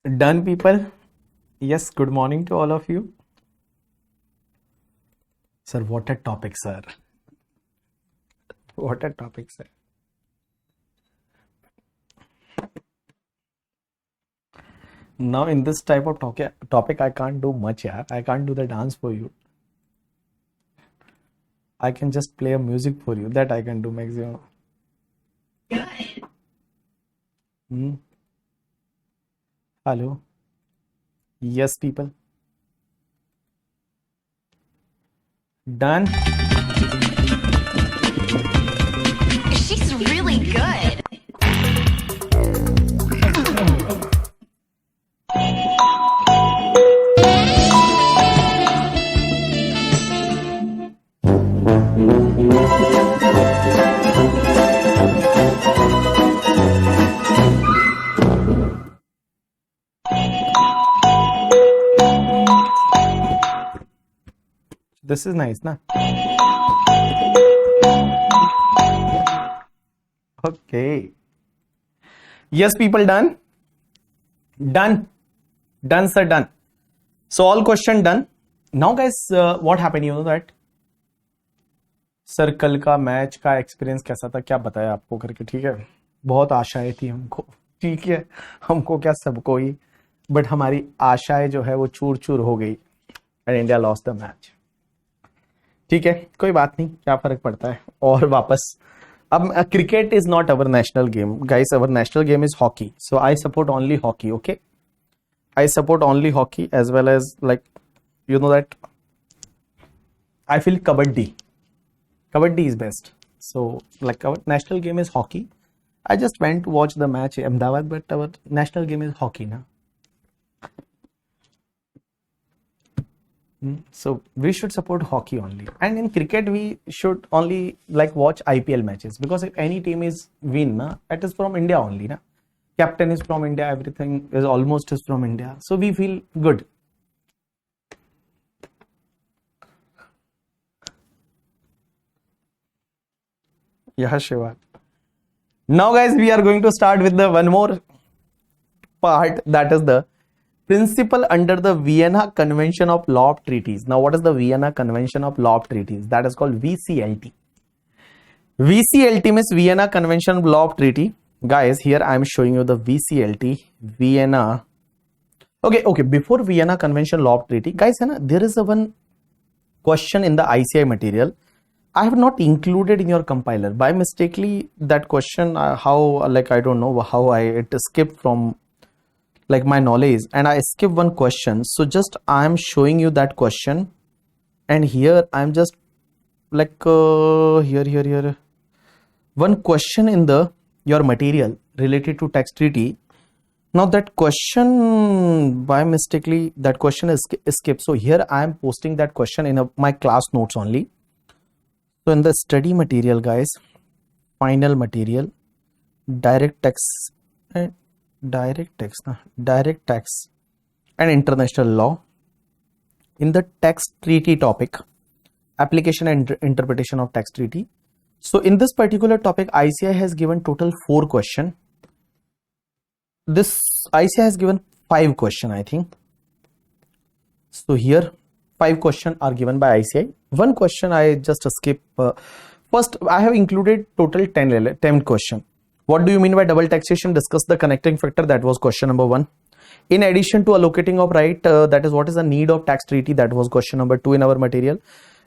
Done, people? Yes, good morning to all of you. Sir, what a topic, sir. What a topic, sir. Now, in this type of topic, I can't do much, yeah. I can't do the dance for you. I can just play a music for you. That I can do maximum. Hmm. Hello. Yes, people. Done. She's really good. This is nice, na? Okay. Yes, people, done? Done. Done, sir, done. So all question done. Now, guys, what happened? You know that? Sir कल का match का experience कैसा था, क्या बताया आपको करके, ठीक है? बहुत आशाएं थी हमको, ठीक है, हमको क्या सबको ही, बट हमारी आशाएं जो है वो चूर चूर हो गई and India lost the match. ठीक है, कोई बात नहीं, क्या फर्क पड़ता है। और वापस अब cricket is not our national game guys, our national game is hockey, so I support only hockey. Okay, I support only hockey as well as like you know that I feel kabaddi is best. So like our national game is hockey. I just went to watch the match in Ahmedabad, but our national game is hockey na. So we should support hockey only, and in cricket we should only like watch IPL matches, because if any team is win na, it is from India only na. Captain is from India, everything is almost is from India, so we feel good. Yeah, Shiva. Now, guys, we are going to start with the one more part, that is the principle under the Vienna Convention of Law of Treaties. Now, what is the Vienna Convention of Law of Treaties? That is called VCLT. VCLT means Vienna Convention of Law of Treaty. Guys, here I am showing you the VCLT, Vienna. Okay, before Vienna Convention Law of Treaty, guys, there is a one question in the ICI material. I have not included in your compiler by mistakenly that question. How, like, I don't know how it skipped from like my knowledge, and I skipped one question. So just I am showing you that question, and here I am just like here one question in the your material related to tax treaty. Now that question by mistakenly that question is skipped. So here I am posting that question in my class notes only. So in the study material, guys, final material, direct tax and international law. In the tax treaty topic, application and interpretation of tax treaty. So in this particular topic, ICI has given total 4 questions. This ICI has given 5 questions, I think. So here 5 questions are given by ICI. One question I just skip. First, I have included total 10 question. What do you mean by double taxation? Discuss the connecting factor. That was question number 1. In addition to allocating of right, that is what is the need of tax treaty. That was question number 2 in our material.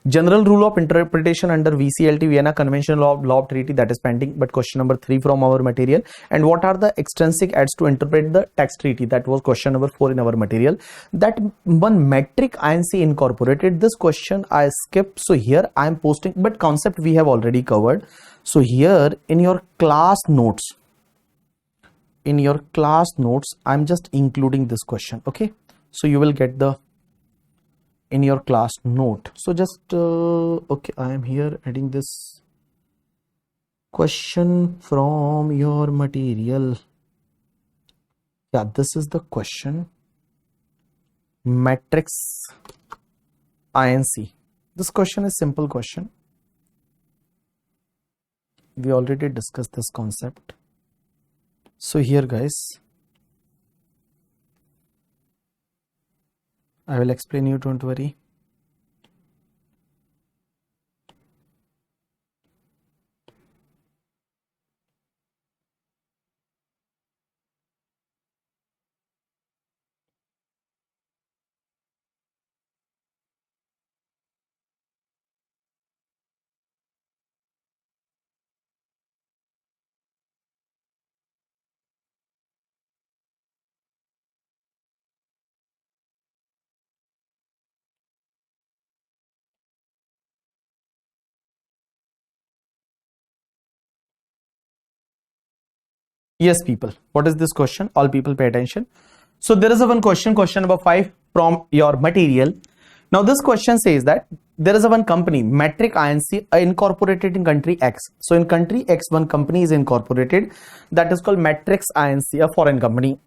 General rule of interpretation under VCLT, Vienna Convention law of treaty, that is pending, but question number 3 from our material. And what are the extrinsic aids to interpret the tax treaty? That was question number 4 in our material. That one metric INC incorporated. This question I skipped, so here I am posting, but concept we have already covered. So here in your class notes, I'm just including this question. Okay, so you will get the in your class note. So just okay, I am here adding this question from your material. Yeah, this is the question, matrix INC. This question is simple question. We already discussed this concept. So here, guys, I will explain you, don't worry. Yes, people. What is this question? All people pay attention. So there is a one question number 5 from your material. Now this question says that there is a one company, Metric Inc. Incorporated in country X. So in country X, one company is incorporated that is called Matrix Inc., a foreign company.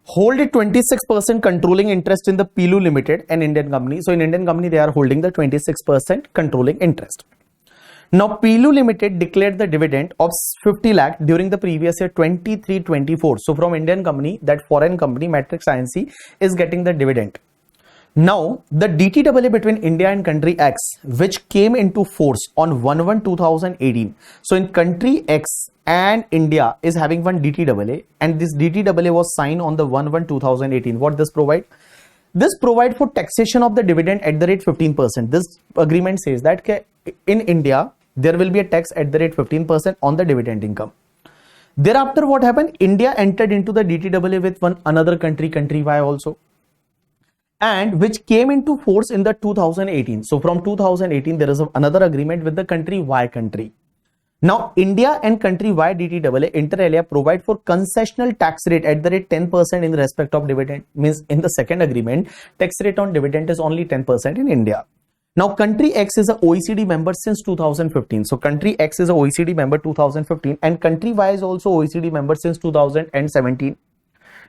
Hold a 26% controlling interest in the Pilu Limited, an Indian company. So in Indian company, they are holding the 26% controlling interest. Now, Pilu Limited declared the dividend of 50 lakh during the previous year 23-24. So, from Indian company, that foreign company, Matrix Inc., is getting the dividend. Now, the DTAA between India and country X, which came into force on 1/1/2018. So, in country X and India is having one DTAA, and this DTAA was signed on the 1/1/2018. What this provide? This provide for taxation of the dividend at the rate 15%. This agreement says that in India, there will be a tax at the rate 15% on the dividend income. Thereafter, what happened? India entered into the DTAA with one another country, country Y also, and which came into force in the 2018. So from 2018, there is another agreement with the country Y country. Now, India and country Y DTAA inter alia provide for concessional tax rate at the rate 10% in respect of dividend. Means in the second agreement, tax rate on dividend is only 10% in India. Now, country X is a OECD member since 2015. So, country X is a OECD member 2015 and country Y is also OECD member since 2017.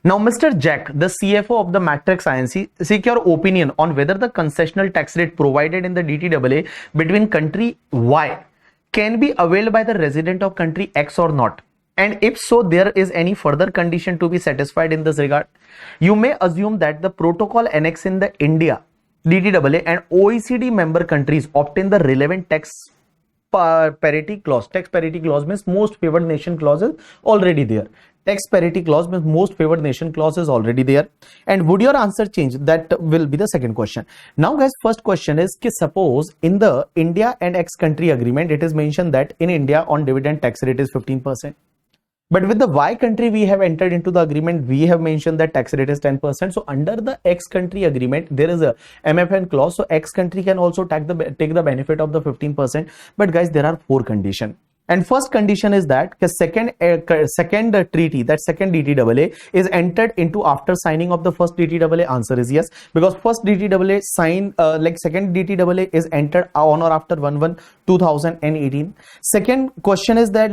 Now, Mr. Jack, the CFO of the Matrix Inc., seek your opinion on whether the concessional tax rate provided in the DTAA between country Y can be availed by the resident of country X or not. And if so, there is any further condition to be satisfied in this regard. You may assume that the protocol annex in the India DTAA and OECD member countries obtain the relevant tax parity clause. Tax parity clause means most favored nation clause is already there. Tax parity clause means most favored nation clause is already there. And would your answer change? That will be the second question. Now guys, first question is कि suppose in the India and X country agreement, it is mentioned that in India on dividend tax rate is 15%. But with the Y country, we have entered into the agreement, we have mentioned that tax rate is 10%. So under the X country agreement, there is a MFN clause. So X country can also take the benefit of the 15%. But guys, there are 4 conditions. And first condition is that the second treaty, that second DTAA is entered into after signing of the first DTAA. Answer is yes, because first DTAA sign second DTAA is entered on or after 1/1/2018. Second question is that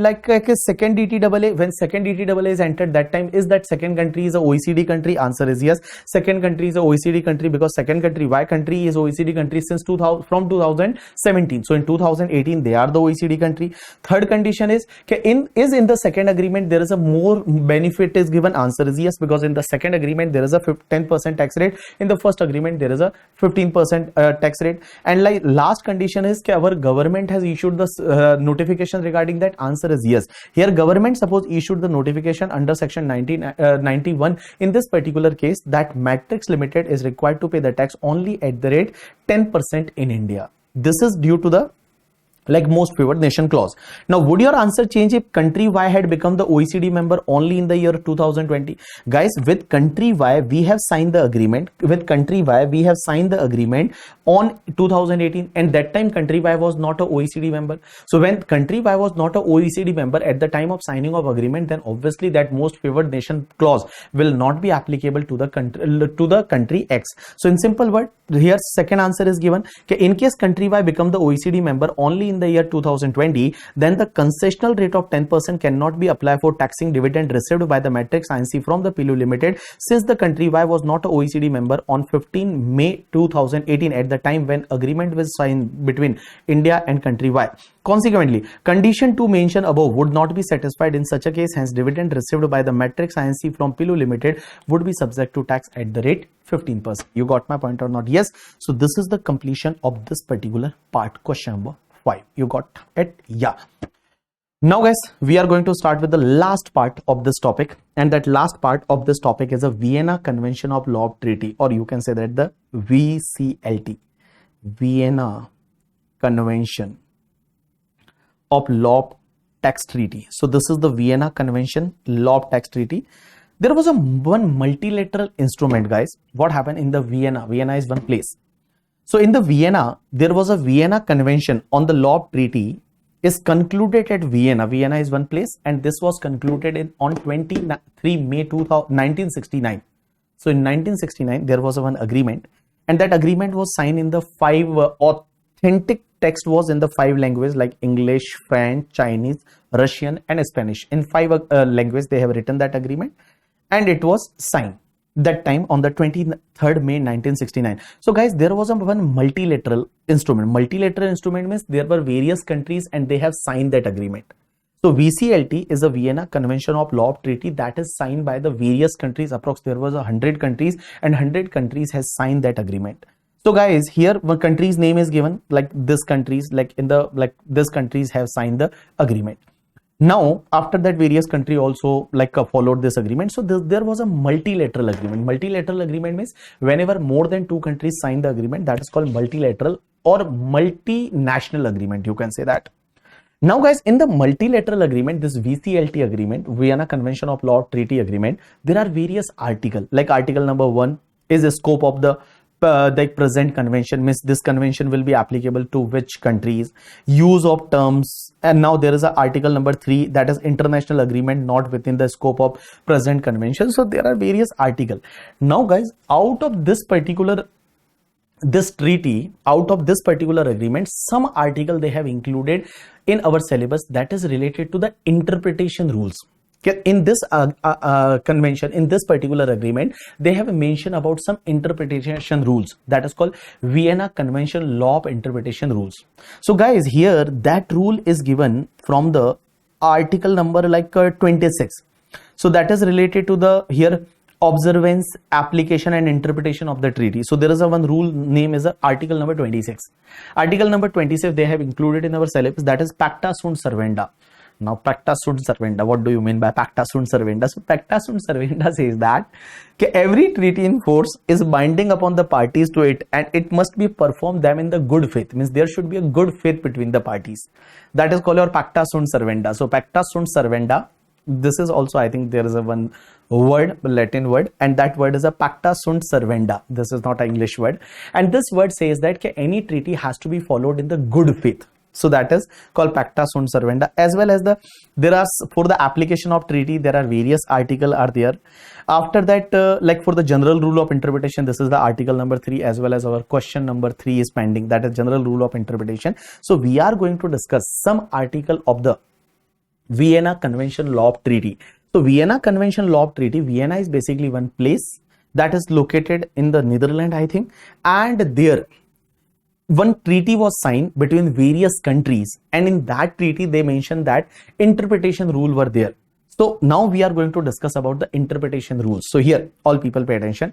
second DTAA, when second DTAA is entered, that time is that second country is a OECD country. Answer is yes, second country is a OECD country because second country Y country is OECD country since 2000 from 2017. So in 2018 they are the OECD country. Third condition is in the second agreement there is a more benefit is given. Answer is yes, because in the second agreement there is a 10% tax rate. In the first agreement there is a 15% tax rate. And last condition is our government has issued the notification regarding that. Answer is yes. Here government suppose issued the notification under section 91. In this particular case, that Matrix Limited is required to pay the tax only at the rate 10% in India. This is due to the most favored nation clause. Now, would your answer change if country Y had become the OECD member only in the year 2020? Guys, with country Y, we have signed the agreement. With country Y, we have signed the agreement on 2018, and that time country Y was not a OECD member. So when country Y was not a OECD member at the time of signing of agreement, then obviously that most favored nation clause will not be applicable to the country X. So in simple word, here second answer is given. In case country Y become the OECD member only in in the year 2020, then the concessional rate of 10% cannot be applied for taxing dividend received by the Matrix Inc. from the PILU Limited, since the country Y was not a OECD member on 15 May 2018 at the time when agreement was signed between India and country Y. Consequently, condition 2 mentioned above would not be satisfied in such a case, hence dividend received by the Matrix Inc. from PILU Limited would be subject to tax at the rate 15%. You got my point or not? Yes. So this is the completion of this particular part, question number 5. You got it? Yeah. Now guys, we are going to start with the last part of this topic, and that last part of this topic is a Vienna Convention of Law of Treaty, or you can say that the VCLT, Vienna Convention of Law of Tax Treaty. So this is the Vienna Convention Law of Tax Treaty. There was one multilateral instrument, guys. What happened in the Vienna? Vienna is one place. So in the Vienna, there was a Vienna Convention on the Law of Treaty is concluded at Vienna. Vienna is one place, and this was concluded on 23 May 1969. So in 1969, there was one agreement, and that agreement was signed in the 5 authentic text was in the 5 languages like English, French, Chinese, Russian, and Spanish. In 5 languages, they have written that agreement, and it was signed that time on the 23rd May 1969. So guys, there was one multilateral instrument. Multilateral instrument means there were various countries and they have signed that agreement. So VCLT is a Vienna Convention of Law of Treaty that is signed by the various countries. Approx there was 100 countries, and 100 countries has signed that agreement. So guys, here one country's name is given, like this countries, this countries have signed the agreement. Now, after that, various countries also followed this agreement. So there was a multilateral agreement. Multilateral agreement means whenever more than 2 countries sign the agreement, that is called multilateral or multinational agreement. You can say that. Now, guys, in the multilateral agreement, this VCLT agreement, Vienna Convention of Law Treaty agreement, there are various articles. Like article number 1 is the scope of the present convention, means this convention will be applicable to which countries, use of terms, and now there is a article number 3 that is international agreement not within the scope of present convention. So there are various articles. Now guys, out of this particular treaty, out of this particular agreement, some article they have included in our syllabus that is related to the interpretation rules. In this convention, in this particular agreement, they have mentioned about some interpretation rules that is called Vienna Convention Law of Interpretation Rules. So guys, here that rule is given from the article number 26. So that is related to the here observance, application, and interpretation of the treaty. So there is a one rule name is article number 26. Article number 26 they have included in our syllabus, that is Pacta Sunt Servanda. Now, Pacta Sunt Servanda, what do you mean by Pacta Sunt Servanda? So, Pacta Sunt Servanda says that every treaty in force is binding upon the parties to it, and it must be performed them in the good faith. Means there should be a good faith between the parties. That is called your Pacta Sunt Servanda. So, Pacta Sunt Servanda, this is also, I think there is a one word, Latin word, and that word is a Pacta Sunt Servanda. This is not an English word. And this word says that any treaty has to be followed in the good faith. So that is called Pacta Sunt Servanda. As well as there are for the application of treaty, there are various articles are there. After that, like for the general rule of interpretation, this is the article number 3, as well as our question number 3 is pending. That is general rule of interpretation. So we are going to discuss some article of the Vienna Convention Law of Treaty. So Vienna Convention Law of Treaty, Vienna is basically one place that is located in the Netherlands, I think, and there one treaty was signed between various countries, and in that treaty they mentioned that interpretation rule were there. So now we are going to discuss about the interpretation rules. So here all people pay attention.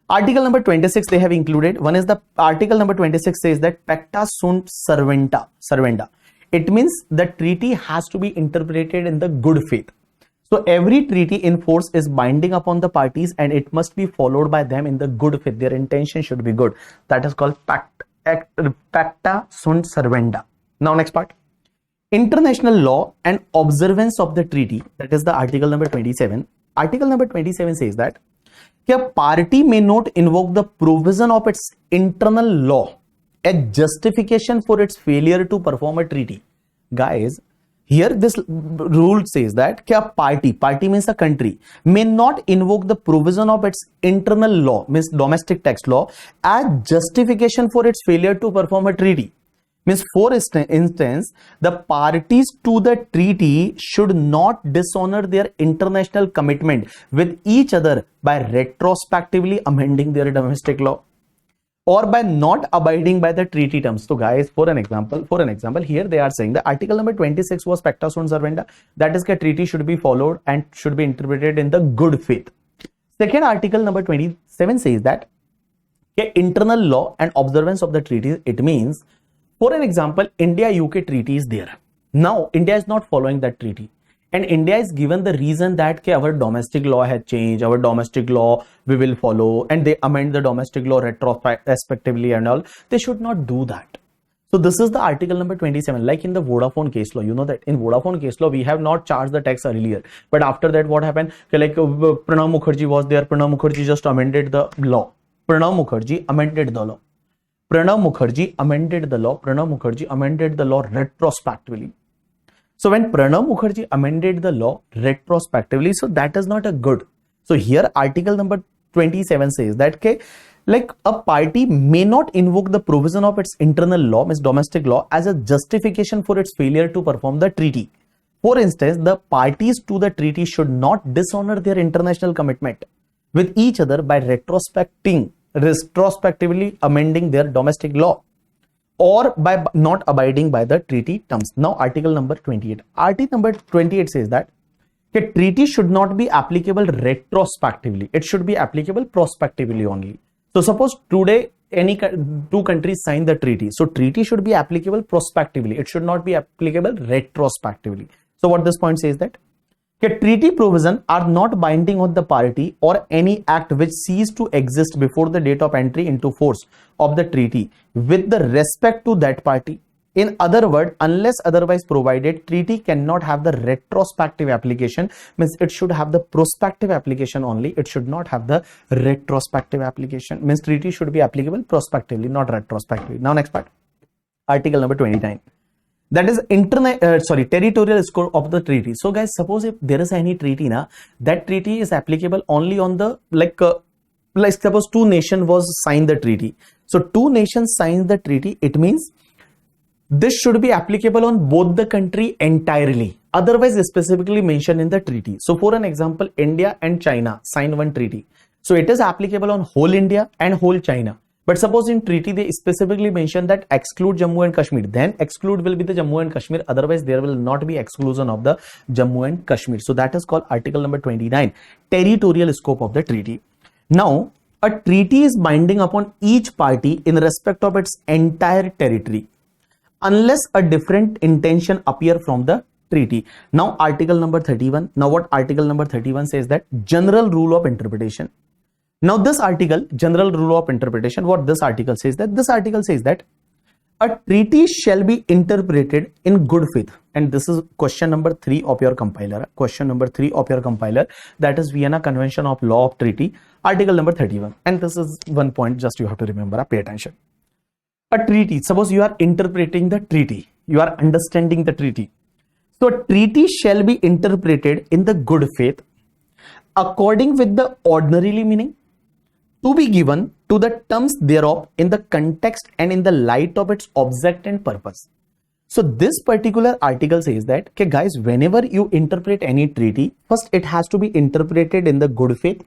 Article number 26 they have included. One is the article number 26 says that Pacta Sunt Servanda. It means the treaty has to be interpreted in the good faith. So every treaty in force is binding upon the parties and it must be followed by them in the good faith. Their intention should be good. That is called Pacta Sunt Servanda. Now next part. International law and observance of the treaty. That is the article number 27. Article number 27 says that a party may not invoke the provision of its internal law as justification for its failure to perform a treaty. Guys, here this rule says that a party means a country, may not invoke the provision of its internal law, means domestic tax law, as justification for its failure to perform a treaty. Means for instance, the parties to the treaty should not dishonor their international commitment with each other by retrospectively amending their domestic law or by not abiding by the treaty terms. So guys, for an example, here they are saying the article number 26 was pacta sunt servanda, that is the treaty should be followed and should be interpreted in the good faith. Second, article number 27 says that internal law and observance of the treaties. It means, for an example, India-UK treaty is there. Now, India is not following that treaty. And India is given the reason that our domestic law has changed, our domestic law we will follow, and they amend the domestic law retrospectively and all. They should not do that. So this is the article number 27. Like in the Vodafone case law, you know that in Vodafone case law, we have not charged the tax earlier. But after that, what happened? Like Pranab Mukherjee was there. Pranab Mukherjee just amended the law. Pranab Mukherjee amended the law. Pranab Mukherjee amended the law. Pranab Mukherjee amended the law retrospectively. So when Pranab Mukherjee amended the law retrospectively, so that is not a good. So here article number 27 says that like a party may not invoke the provision of its internal law, means domestic law, as a justification for its failure to perform the treaty. For instance, the parties to the treaty should not dishonor their international commitment with each other by retrospectively amending their domestic law or by not abiding by the treaty terms. Now, article number 28. Article number 28 says that the treaty should not be applicable retrospectively. It should be applicable prospectively only. So, suppose today any two countries sign the treaty. So, treaty should be applicable prospectively. It should not be applicable retrospectively. So, what this point says that treaty provisions are not binding on the party or any act which ceased to exist before the date of entry into force of the treaty with the respect to that party. In other words, unless otherwise provided, treaty cannot have the retrospective application. Means it should have the prospective application only. It should not have the retrospective application. Means treaty should be applicable prospectively, not retrospectively. Now next part, article number 29. That is territorial scope of the treaty. So guys, suppose if there is any treaty na, that treaty is applicable only on the like suppose two nations was signed the treaty. So two nations signed the treaty. It means this should be applicable on both the country entirely. Otherwise specifically mentioned in the treaty. So for an example, India and China signed one treaty. So it is applicable on whole India and whole China. But suppose in treaty they specifically mention that exclude Jammu and Kashmir, then exclude will be the Jammu and Kashmir. Otherwise there will not be exclusion of the Jammu and Kashmir. So that is called article number 29, territorial scope of the treaty. Now a treaty is binding upon each party in respect of its entire territory unless a different intention appear from the treaty. Now article number 31. Now what article number 31 says that general rule of interpretation. Now this article, general rule of interpretation, what this article says that a treaty shall be interpreted in good faith. And this is question number 3 of your compiler. Question number 3 of your compiler, that is Vienna Convention of Law of Treaty, article number 31. And this is one point just you have to remember, pay attention. A treaty, suppose you are interpreting the treaty, you are understanding the treaty. So a treaty shall be interpreted in the good faith according with the ordinarily meaning to be given to the terms thereof in the context and in the light of its object and purpose. So this particular article says that, okay guys, whenever you interpret any treaty, first it has to be interpreted in the good faith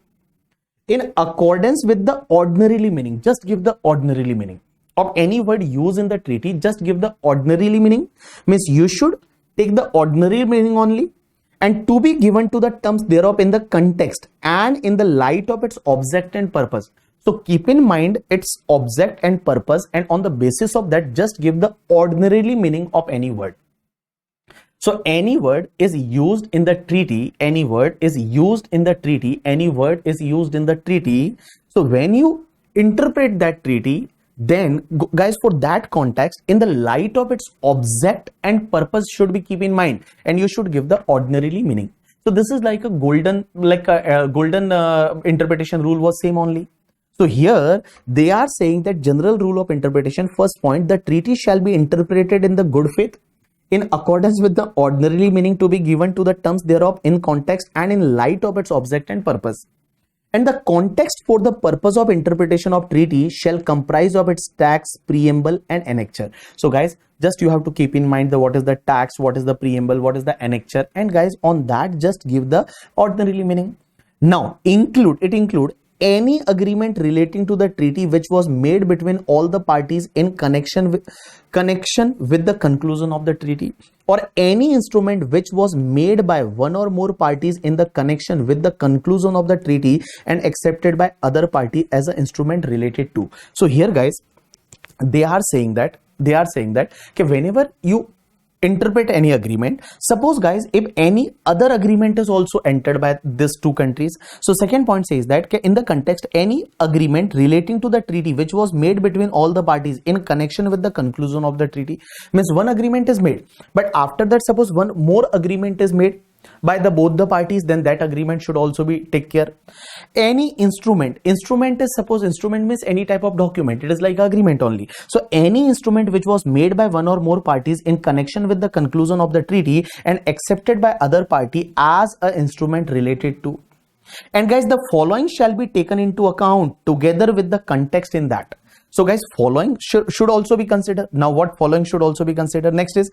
in accordance with the ordinarily meaning. Just give the ordinarily meaning of any word used in the treaty. Just give the ordinarily meaning. Means you should take the ordinary meaning only, and to be given to the terms thereof in the context and in the light of its object and purpose. So keep in mind its object and purpose, and on the basis of that just give the ordinarily meaning of any word. So any word is used in the treaty, any word is used in the treaty, any word is used in the treaty. So when you interpret that treaty, then guys, for that context, in the light of its object and purpose should be keep in mind, and you should give the ordinarily meaning. So this is like a golden interpretation rule was same only. So here they are saying that general rule of interpretation, first point, the treaty shall be interpreted in the good faith in accordance with the ordinarily meaning to be given to the terms thereof in context and in light of its object and purpose. And the context for the purpose of interpretation of treaty shall comprise of its text, preamble and annexure. So guys, just you have to keep in mind the what is the text, what is the preamble, what is the annexure, and guys on that just give the ordinary meaning. Now include any agreement relating to the treaty which was made between all the parties in connection with the conclusion of the treaty, or any instrument which was made by one or more parties in the connection with the conclusion of the treaty and accepted by other party as an instrument related to. So here guys, they are saying that okay, whenever you interpret any agreement, suppose guys if any other agreement is also entered by these two countries, so second point says that okay, in the context any agreement relating to the treaty which was made between all the parties in connection with the conclusion of the treaty, means one agreement is made, but after that suppose one more agreement is made by the both the parties, then that agreement should also be take care. Any instrument is, suppose instrument means any type of document, it is like agreement only. So any instrument which was made by one or more parties in connection with the conclusion of the treaty and accepted by other party as a instrument related to. And guys, the following shall be taken into account together with the context in that. So guys, following should also be considered. Now what following should also be considered? Next is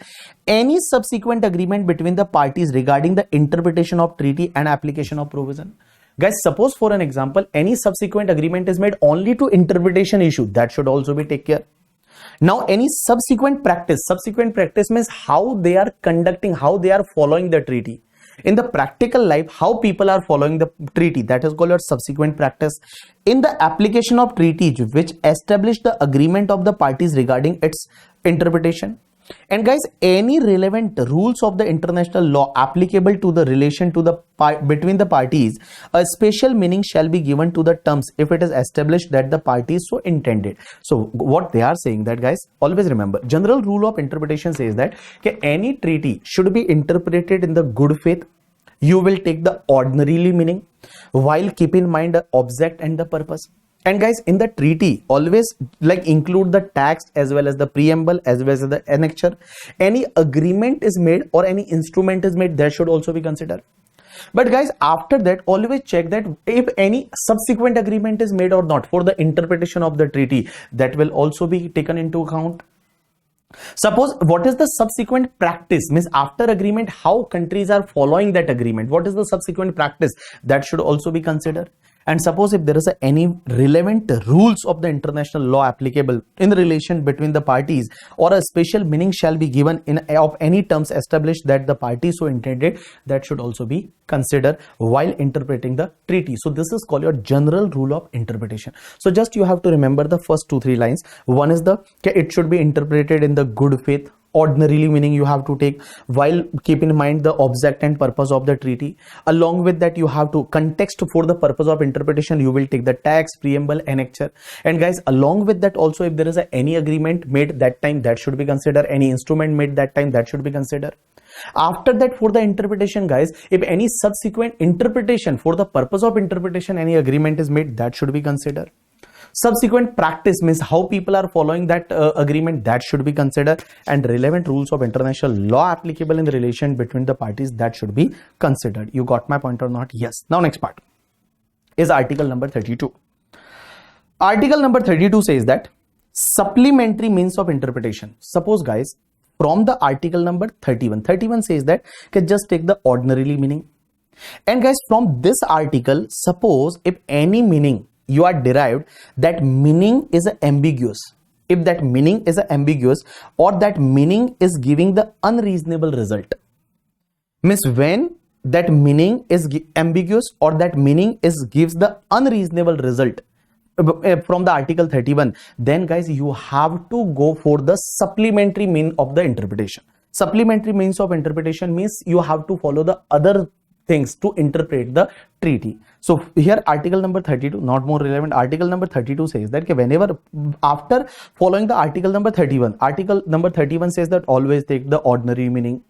any subsequent agreement between the parties regarding the interpretation of treaty and application of provision. Guys, suppose for an example, any subsequent agreement is made only to interpretation issue, that should also be take care. Now any subsequent practice means how they are conducting, how they are following the treaty. In the practical life, how people are following the treaty, that is called your subsequent practice. In the application of treaties which establish the agreement of the parties regarding its interpretation. And guys, any relevant rules of the international law applicable to the relation to the between the parties, a special meaning shall be given to the terms if it is established that the parties so intended. So what they are saying that guys, always remember, general rule of interpretation says that okay, any treaty should be interpreted in the good faith. You will take the ordinarily meaning while keep in mind the object and the purpose. And guys, in the treaty, always like include the text as well as the preamble as well as the annexure. Any agreement is made or any instrument is made, that should also be considered. But guys, after that, always check that if any subsequent agreement is made or not for the interpretation of the treaty, that will also be taken into account. Suppose what is the subsequent practice, means after agreement how countries are following that agreement, what is the subsequent practice, that should also be considered. And suppose if there is any relevant rules of the international law applicable in the relation between the parties, or a special meaning shall be given in of any terms established that the parties so intended, that should also be considered while interpreting the treaty. So this is called your general rule of interpretation. So just you have to remember the first 2-3 lines. One is the it should be interpreted in the good faith. Ordinarily meaning you have to take while keep in mind the object and purpose of the treaty. Along with that, you have to context for the purpose of interpretation. You will take the text, preamble, annexure. And guys, along with that also, if there is any agreement made that time, that should be considered. Any instrument made that time, that should be considered. After that, for the interpretation, guys, if any subsequent interpretation for the purpose of interpretation, any agreement is made, that should be considered. Subsequent practice means how people are following that agreement, that should be considered. And relevant rules of international law applicable in the relation between the parties, that should be considered. You got my point or not? Yes. Now next part is article number 32. Article number 32 says that supplementary means of interpretation. Suppose guys, from the article number 31 says that okay, just take the ordinarily meaning. And guys, from this article, suppose if any meaning you are derived, that meaning is ambiguous. If that meaning is ambiguous or that meaning is giving the unreasonable result, means when that meaning is ambiguous or that meaning is gives the unreasonable result from the article 31, then guys, you have to go for the supplementary mean of the interpretation. Supplementary means of interpretation means you have to follow the other things to interpret the treaty. So here article number 32, not more relevant, article number 32 says that whenever after following the article number 31, article number 31 says that always take the ordinary meaning,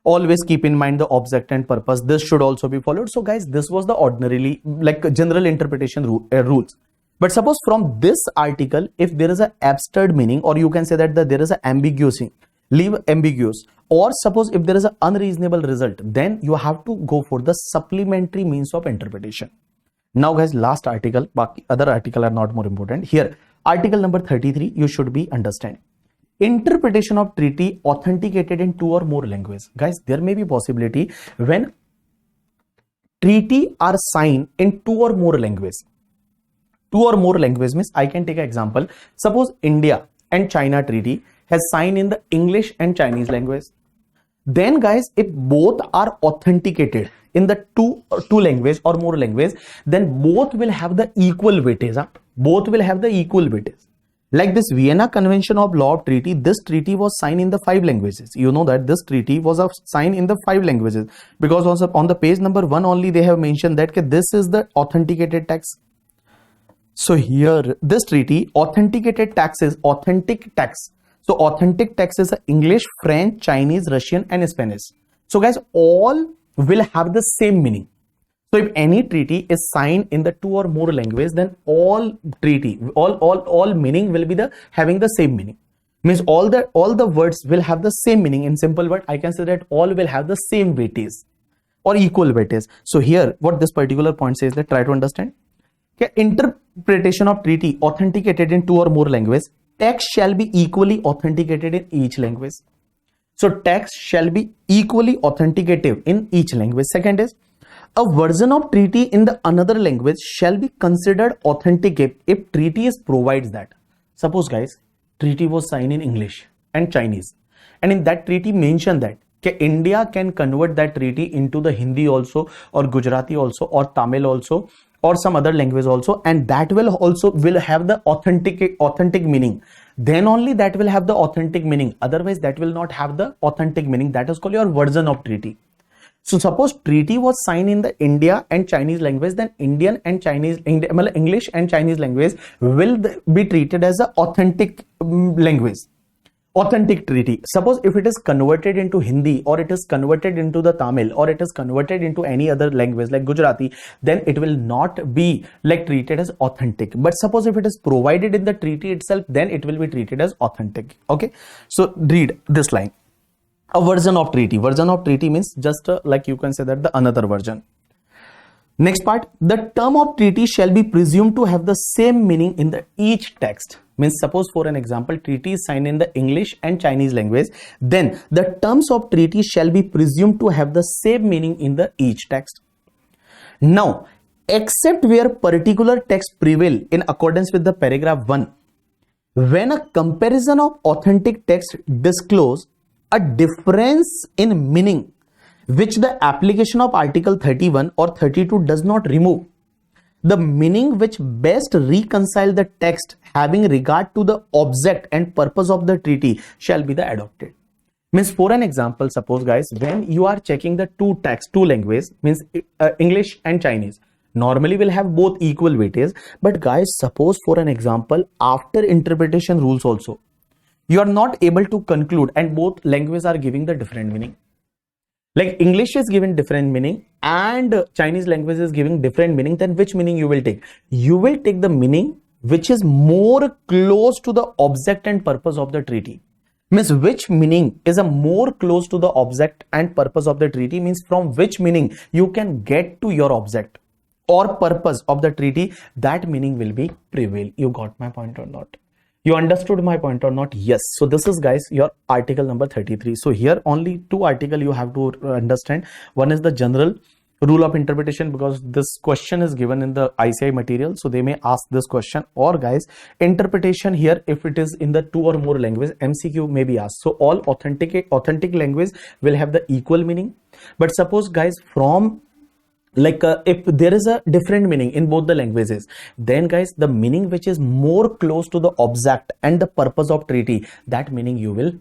always keep in mind the object and purpose, this should also be followed. So guys, this was the ordinarily like general interpretation rules. But suppose from this article, if there is an absurd meaning, or you can say that there is an ambiguity, leave ambiguous, or suppose if there is an unreasonable result, then you have to go for the supplementary means of interpretation. Now guys, last article, other article are not more important. Here, article number 33, you should be understand. Interpretation of treaty authenticated in 2 or more languages. Guys, there may be possibility when treaty are signed in 2 or more languages. 2 or more languages means, I can take an example. Suppose India and China treaty has signed in the English and Chinese language. Then guys, if both are authenticated in the two language or more language, then both will have the equal weightage. Both will have the equal weightage. Like this Vienna Convention of Law of Treaty, this treaty was signed in the 5 languages. You know that this treaty was signed in the 5 languages, because also on the page number 1 only they have mentioned that this is the authenticated text. So here this treaty, authenticated text is authentic text. So authentic text is English, French, Chinese, Russian and Spanish. So guys, all will have the same meaning. So if any treaty is signed in the 2 or more languages, then all meaning will be having the same meaning. Means all the words will have the same meaning. In simple word, I can say that all will have the same weightage or equal weightage. So here, what this particular point says, that try to understand. Okay, interpretation of treaty authenticated in 2 or more languages. Text shall be equally authenticated in each language. So text shall be equally authenticative in each language. Second is, a version of treaty in the another language shall be considered authentic if treaty provides that. Suppose guys, treaty was signed in English and Chinese, and in that treaty mentioned that India can convert that treaty into the Hindi also, or Gujarati also, or Tamil also, or some other language also, and that will have the authentic meaning. Then only that will have the authentic meaning. Otherwise, that will not have the authentic meaning. That is called your version of treaty. So suppose treaty was signed in the India and Chinese language, then English and Chinese language will be treated as an authentic language. Authentic treaty. Suppose if it is converted into Hindi, or it is converted into the Tamil, or it is converted into any other language like Gujarati, then it will not be like treated as authentic. But suppose if it is provided in the treaty itself, then it will be treated as authentic. Okay, so read this line. A version of treaty. Version of treaty means just like you can say that the another version. Next part, the term of treaty shall be presumed to have the same meaning in the each text. Means suppose for an example, treaty is signed in the English and Chinese language, then the terms of treaty shall be presumed to have the same meaning in the each text. Now, except where particular text prevail in accordance with the paragraph 1, when a comparison of authentic text disclose a difference in meaning which the application of article 31 or 32 does not remove, the meaning which best reconcile the text having regard to the object and purpose of the treaty shall be the adopted. Means for an example, suppose guys, when you are checking the two languages, means English and Chinese, normally will have both equal weightage. But guys, suppose for an example, after interpretation rules also, you are not able to conclude and both languages are giving the different meaning. Like English is given different meaning and Chinese language is giving different meaning, then which meaning you will take? You will take the meaning which is more close to the object and purpose of the treaty. Means which meaning is a more close to the object and purpose of the treaty, means from which meaning you can get to your object or purpose of the treaty, that meaning will be prevail. You got my point or not? You understood my point or not? Yes. So this is guys your article number 33. So here only 2 articles you have to understand. One is the general rule of interpretation, because this question is given in the ICI material, so they may ask this question. Or guys, interpretation here, if it is in the 2 or more language, MCQ may be asked. So all authentic language will have the equal meaning. But suppose guys, from like if there is a different meaning in both the languages, then guys, the meaning which is more close to the object and the purpose of treaty, that meaning you will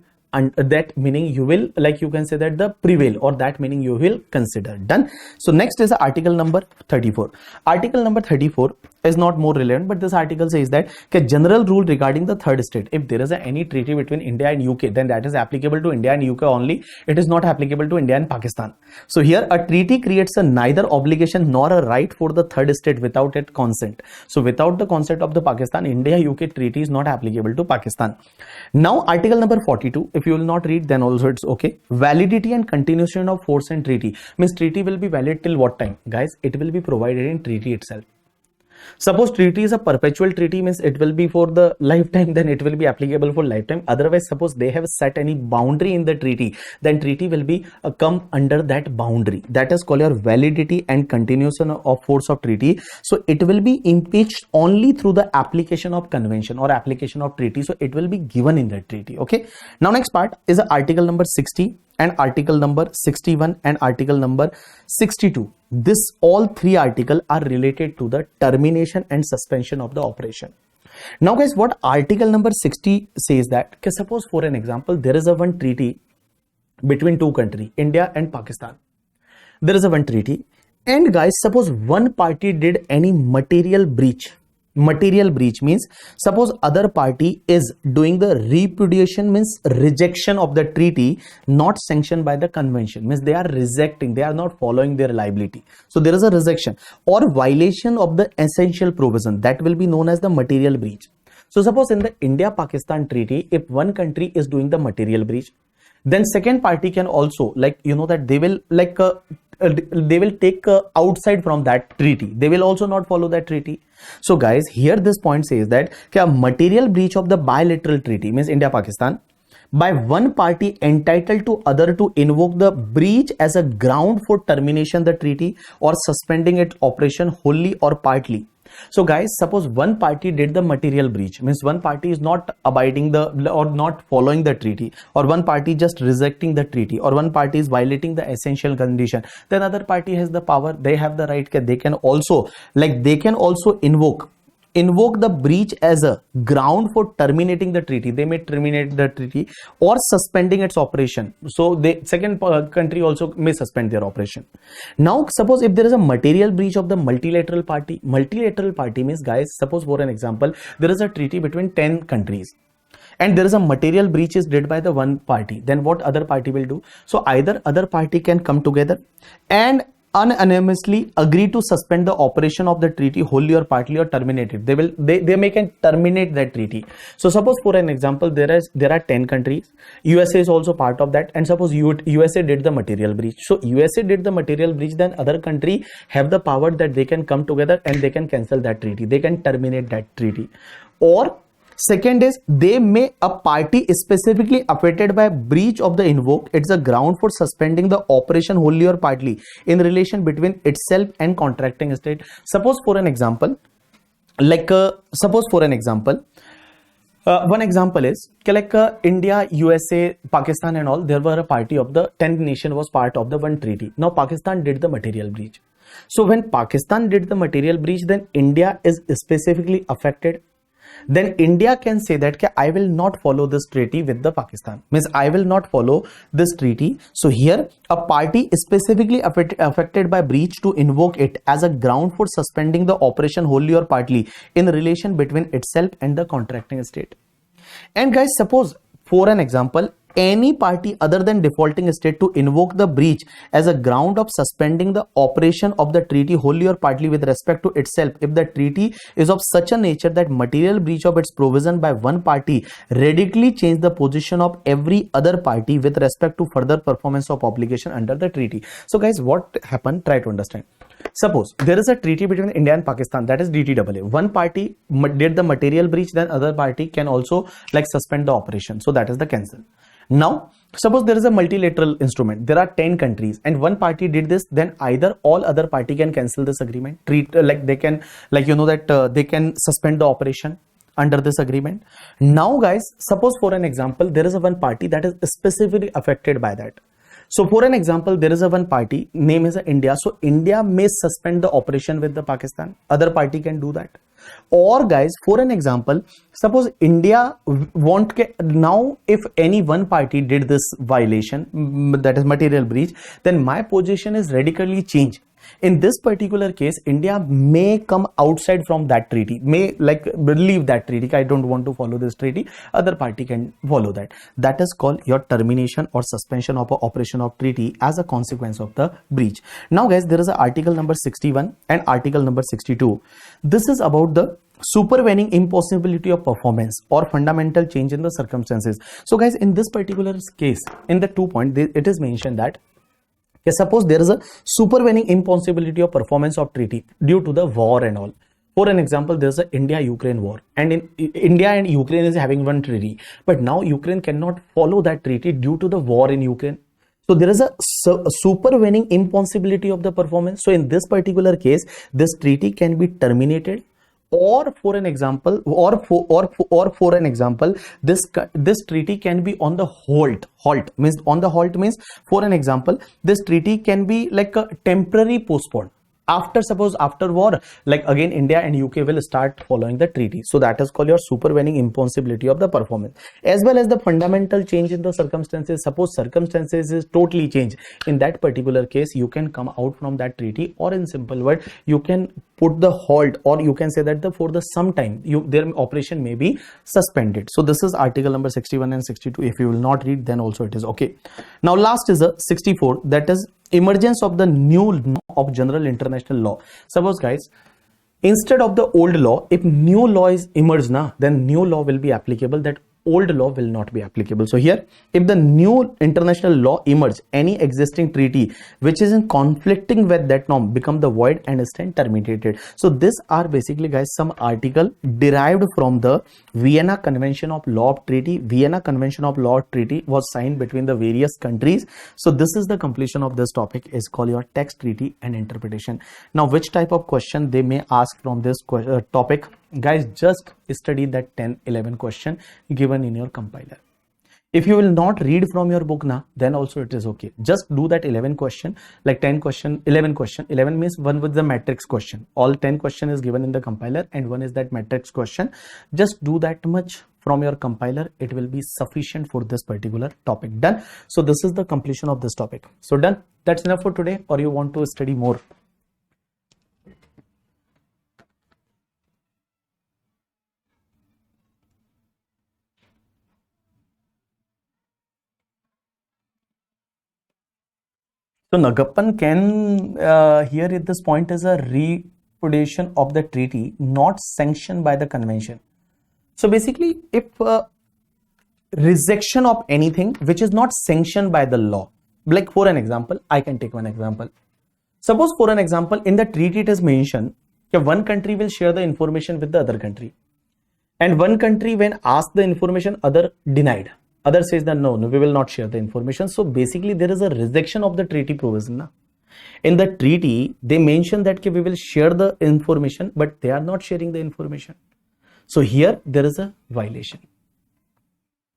like you can say that the prevail, or that meaning you will consider. Done. So next is article number 34. Article number 34 is not more relevant, but this article says that general rule regarding the third state. If there is any treaty between India and UK, then that is applicable to India and UK only. It is not applicable to India and Pakistan. So here a treaty creates a neither obligation nor a right for the third state without its consent. So without the consent of the Pakistan, India UK treaty is not applicable to Pakistan. Now article number 42, if you will not read, then also it's okay. Validity and continuation of force and treaty. Means treaty will be valid till what time? Guys, it will be provided in treaty itself. Suppose treaty is a perpetual treaty, means it will be for the lifetime, then it will be applicable for lifetime. Otherwise, suppose they have set any boundary in the treaty, then treaty will be come under that boundary. That is called your validity and continuation of force of treaty. So it will be impeached only through the application of convention or application of treaty. So it will be given in the treaty. Okay. Now next part is article number 60 and article number 61 and article number 62. This all three articles are related to the termination and suspension of the operation. Now guys, what article number 60 says that, suppose for an example, there is a one treaty between two countries, India and Pakistan. There is a one treaty, and guys, suppose one party did any material breach. Material breach means suppose other party is doing the repudiation, means rejection of the treaty not sanctioned by the convention, means they are rejecting, they are not following their liability. So there is a rejection or violation of the essential provision, that will be known as the material breach. So suppose in the India-Pakistan treaty, if one country is doing the material breach, then second party can also, like, you know, that they will like they will take outside from that treaty, they will also not follow that treaty. So guys, here this point says that a material breach of the bilateral treaty, means India Pakistan, by one party entitled to other to invoke the breach as a ground for termination the treaty or suspending its operation wholly or partly. So guys, suppose one party did the material breach, means one party is not abiding the or not following the treaty, or one party just rejecting the treaty, or one party is violating the essential condition, then other party has the power, they have the right, they can also invoke the breach as a ground for terminating the treaty. They may terminate the treaty or suspending its operation. So the second country also may suspend their operation. Now suppose if there is a material breach of the multilateral party means, guys, suppose for an example, there is a treaty between 10 countries and there is a material breach is did by the one party, then what other party will do? So either other party can come together and unanimously agree to suspend the operation of the treaty wholly or partly or terminate it. They may can terminate that treaty. So suppose for an example, there are 10 countries, USA is also part of that, and suppose USA did the material breach. So USA did the material breach, then other country have the power that they can come together and they can cancel that treaty, they can terminate that treaty. Or second is, they may a party specifically affected by breach of the invoke, it's a ground for suspending the operation wholly or partly in relation between itself and contracting state. Suppose for an example, one example is India, USA, Pakistan and all, there were a party of the 10th nation was part of the one treaty. Now Pakistan did the material breach. So when Pakistan did the material breach, then India is specifically affected. Then India can say that I will not follow this treaty with the Pakistan, means I will not follow this treaty. So here a party specifically affected by breach to invoke it as a ground for suspending the operation wholly or partly in relation between itself and the contracting state. And guys, suppose for an example, any party other than defaulting state to invoke the breach as a ground of suspending the operation of the treaty wholly or partly with respect to itself, if the treaty is of such a nature that material breach of its provision by one party radically change the position of every other party with respect to further performance of obligation under the treaty. So guys, what happened? Try to understand. Suppose there is a treaty between India and Pakistan, that is DTAA. One party did the material breach, then other party can also suspend the operation. So that is the cancel. Now suppose there is a multilateral instrument, there are 10 countries and one party did this, then either all other party can cancel this agreement, they can they can suspend the operation under this agreement. Now guys, suppose for an example, there is a one party that is specifically affected by that. So for an example, there is a one party, name is India. So India may suspend the operation with the Pakistan, other party can do that. Or guys, for an example, suppose India now if any one party did this violation, that is material breach, then my position is radically changed. In this particular case, India may come outside from that treaty, may leave that treaty. I don't want to follow this treaty, other party can follow that. That is called your termination or suspension of operation of treaty as a consequence of the breach. Now guys, there is a article number 61 and article number 62. This is about the supervening impossibility of performance or fundamental change in the circumstances. So guys, in this particular case, in the 2 point, it is mentioned that suppose there is a supervening impossibility of performance of treaty due to the war and all. For an example, there's a India-Ukraine war, and in India and Ukraine is having one treaty, but now Ukraine cannot follow that treaty due to the war in Ukraine. So there is a supervening impossibility of the performance. So in this particular case, this treaty can be terminated, or for an example, for an example, this treaty can be on the halt means on the halt means, for an example, this treaty can be like a temporary postponed. After, suppose after war, like again India and UK will start following the treaty. So that is called your supervening impossibility of the performance, as well as the fundamental change in the circumstances. Suppose circumstances is totally changed, in that particular case you can come out from that treaty, or in simple word you can put the halt, or you can say that for the some time their operation may be suspended. So this is article number 61 and 62. If you will not read, then also it is okay. Now last is a 64, that is emergence of the new law of general international law. Suppose guys, instead of the old law, if new law is emerged na, then new law will be applicable, that old law will not be applicable. So here, if the new international law emerge, any existing treaty which is in conflicting with that norm become the void and stand terminated. So this are basically guys some article derived from the Vienna Convention of Law of Treaty. Vienna Convention of Law of Treaty was signed between the various countries. So this is the completion of this topic, is called your text, treaty and interpretation. Now which type of question they may ask from this topic? Guys, just study that 10-11 question given in your compiler. If you will not read from your book now, then also it is okay. Just do that 11 question, like 10 question, 11 question. 11 means one with the matrix question. All 10 question is given in the compiler, and one is that matrix question. Just do that much from your compiler. It will be sufficient for this particular topic. Done. So this is the completion of this topic. So done. That's enough for today, or you want to study more? So Nagappan can here at this point is a repudiation of the treaty not sanctioned by the convention. So basically, if rejection of anything which is not sanctioned by the law, like for an example, I can take one example. Suppose for an example, in the treaty it is mentioned that one country will share the information with the other country, and one country when asked the information, other denied. Other says that no, we will not share the information. So basically there is a rejection of the treaty provision. Na? In the treaty, they mention that we will share the information, but they are not sharing the information. So here there is a violation.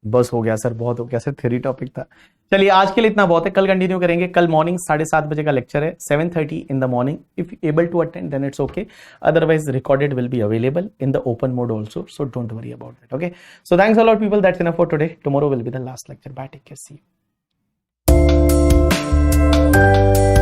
बस हो गया sir, बहुत हो गया sir, theory topic था. चलिए आज के लिए इतना बहुत है, कल कंटिन्यू करेंगे. कल मॉर्निंग 7:30 बजे का लेक्चर है, 7:30 in the morning. If able to attend, then it's okay. Otherwise, recorded will be available in the open mode also. So don't worry about that. Okay. So thanks a lot, people. That's enough for today. Tomorrow will be the last lecture. Bye. Take care. See you.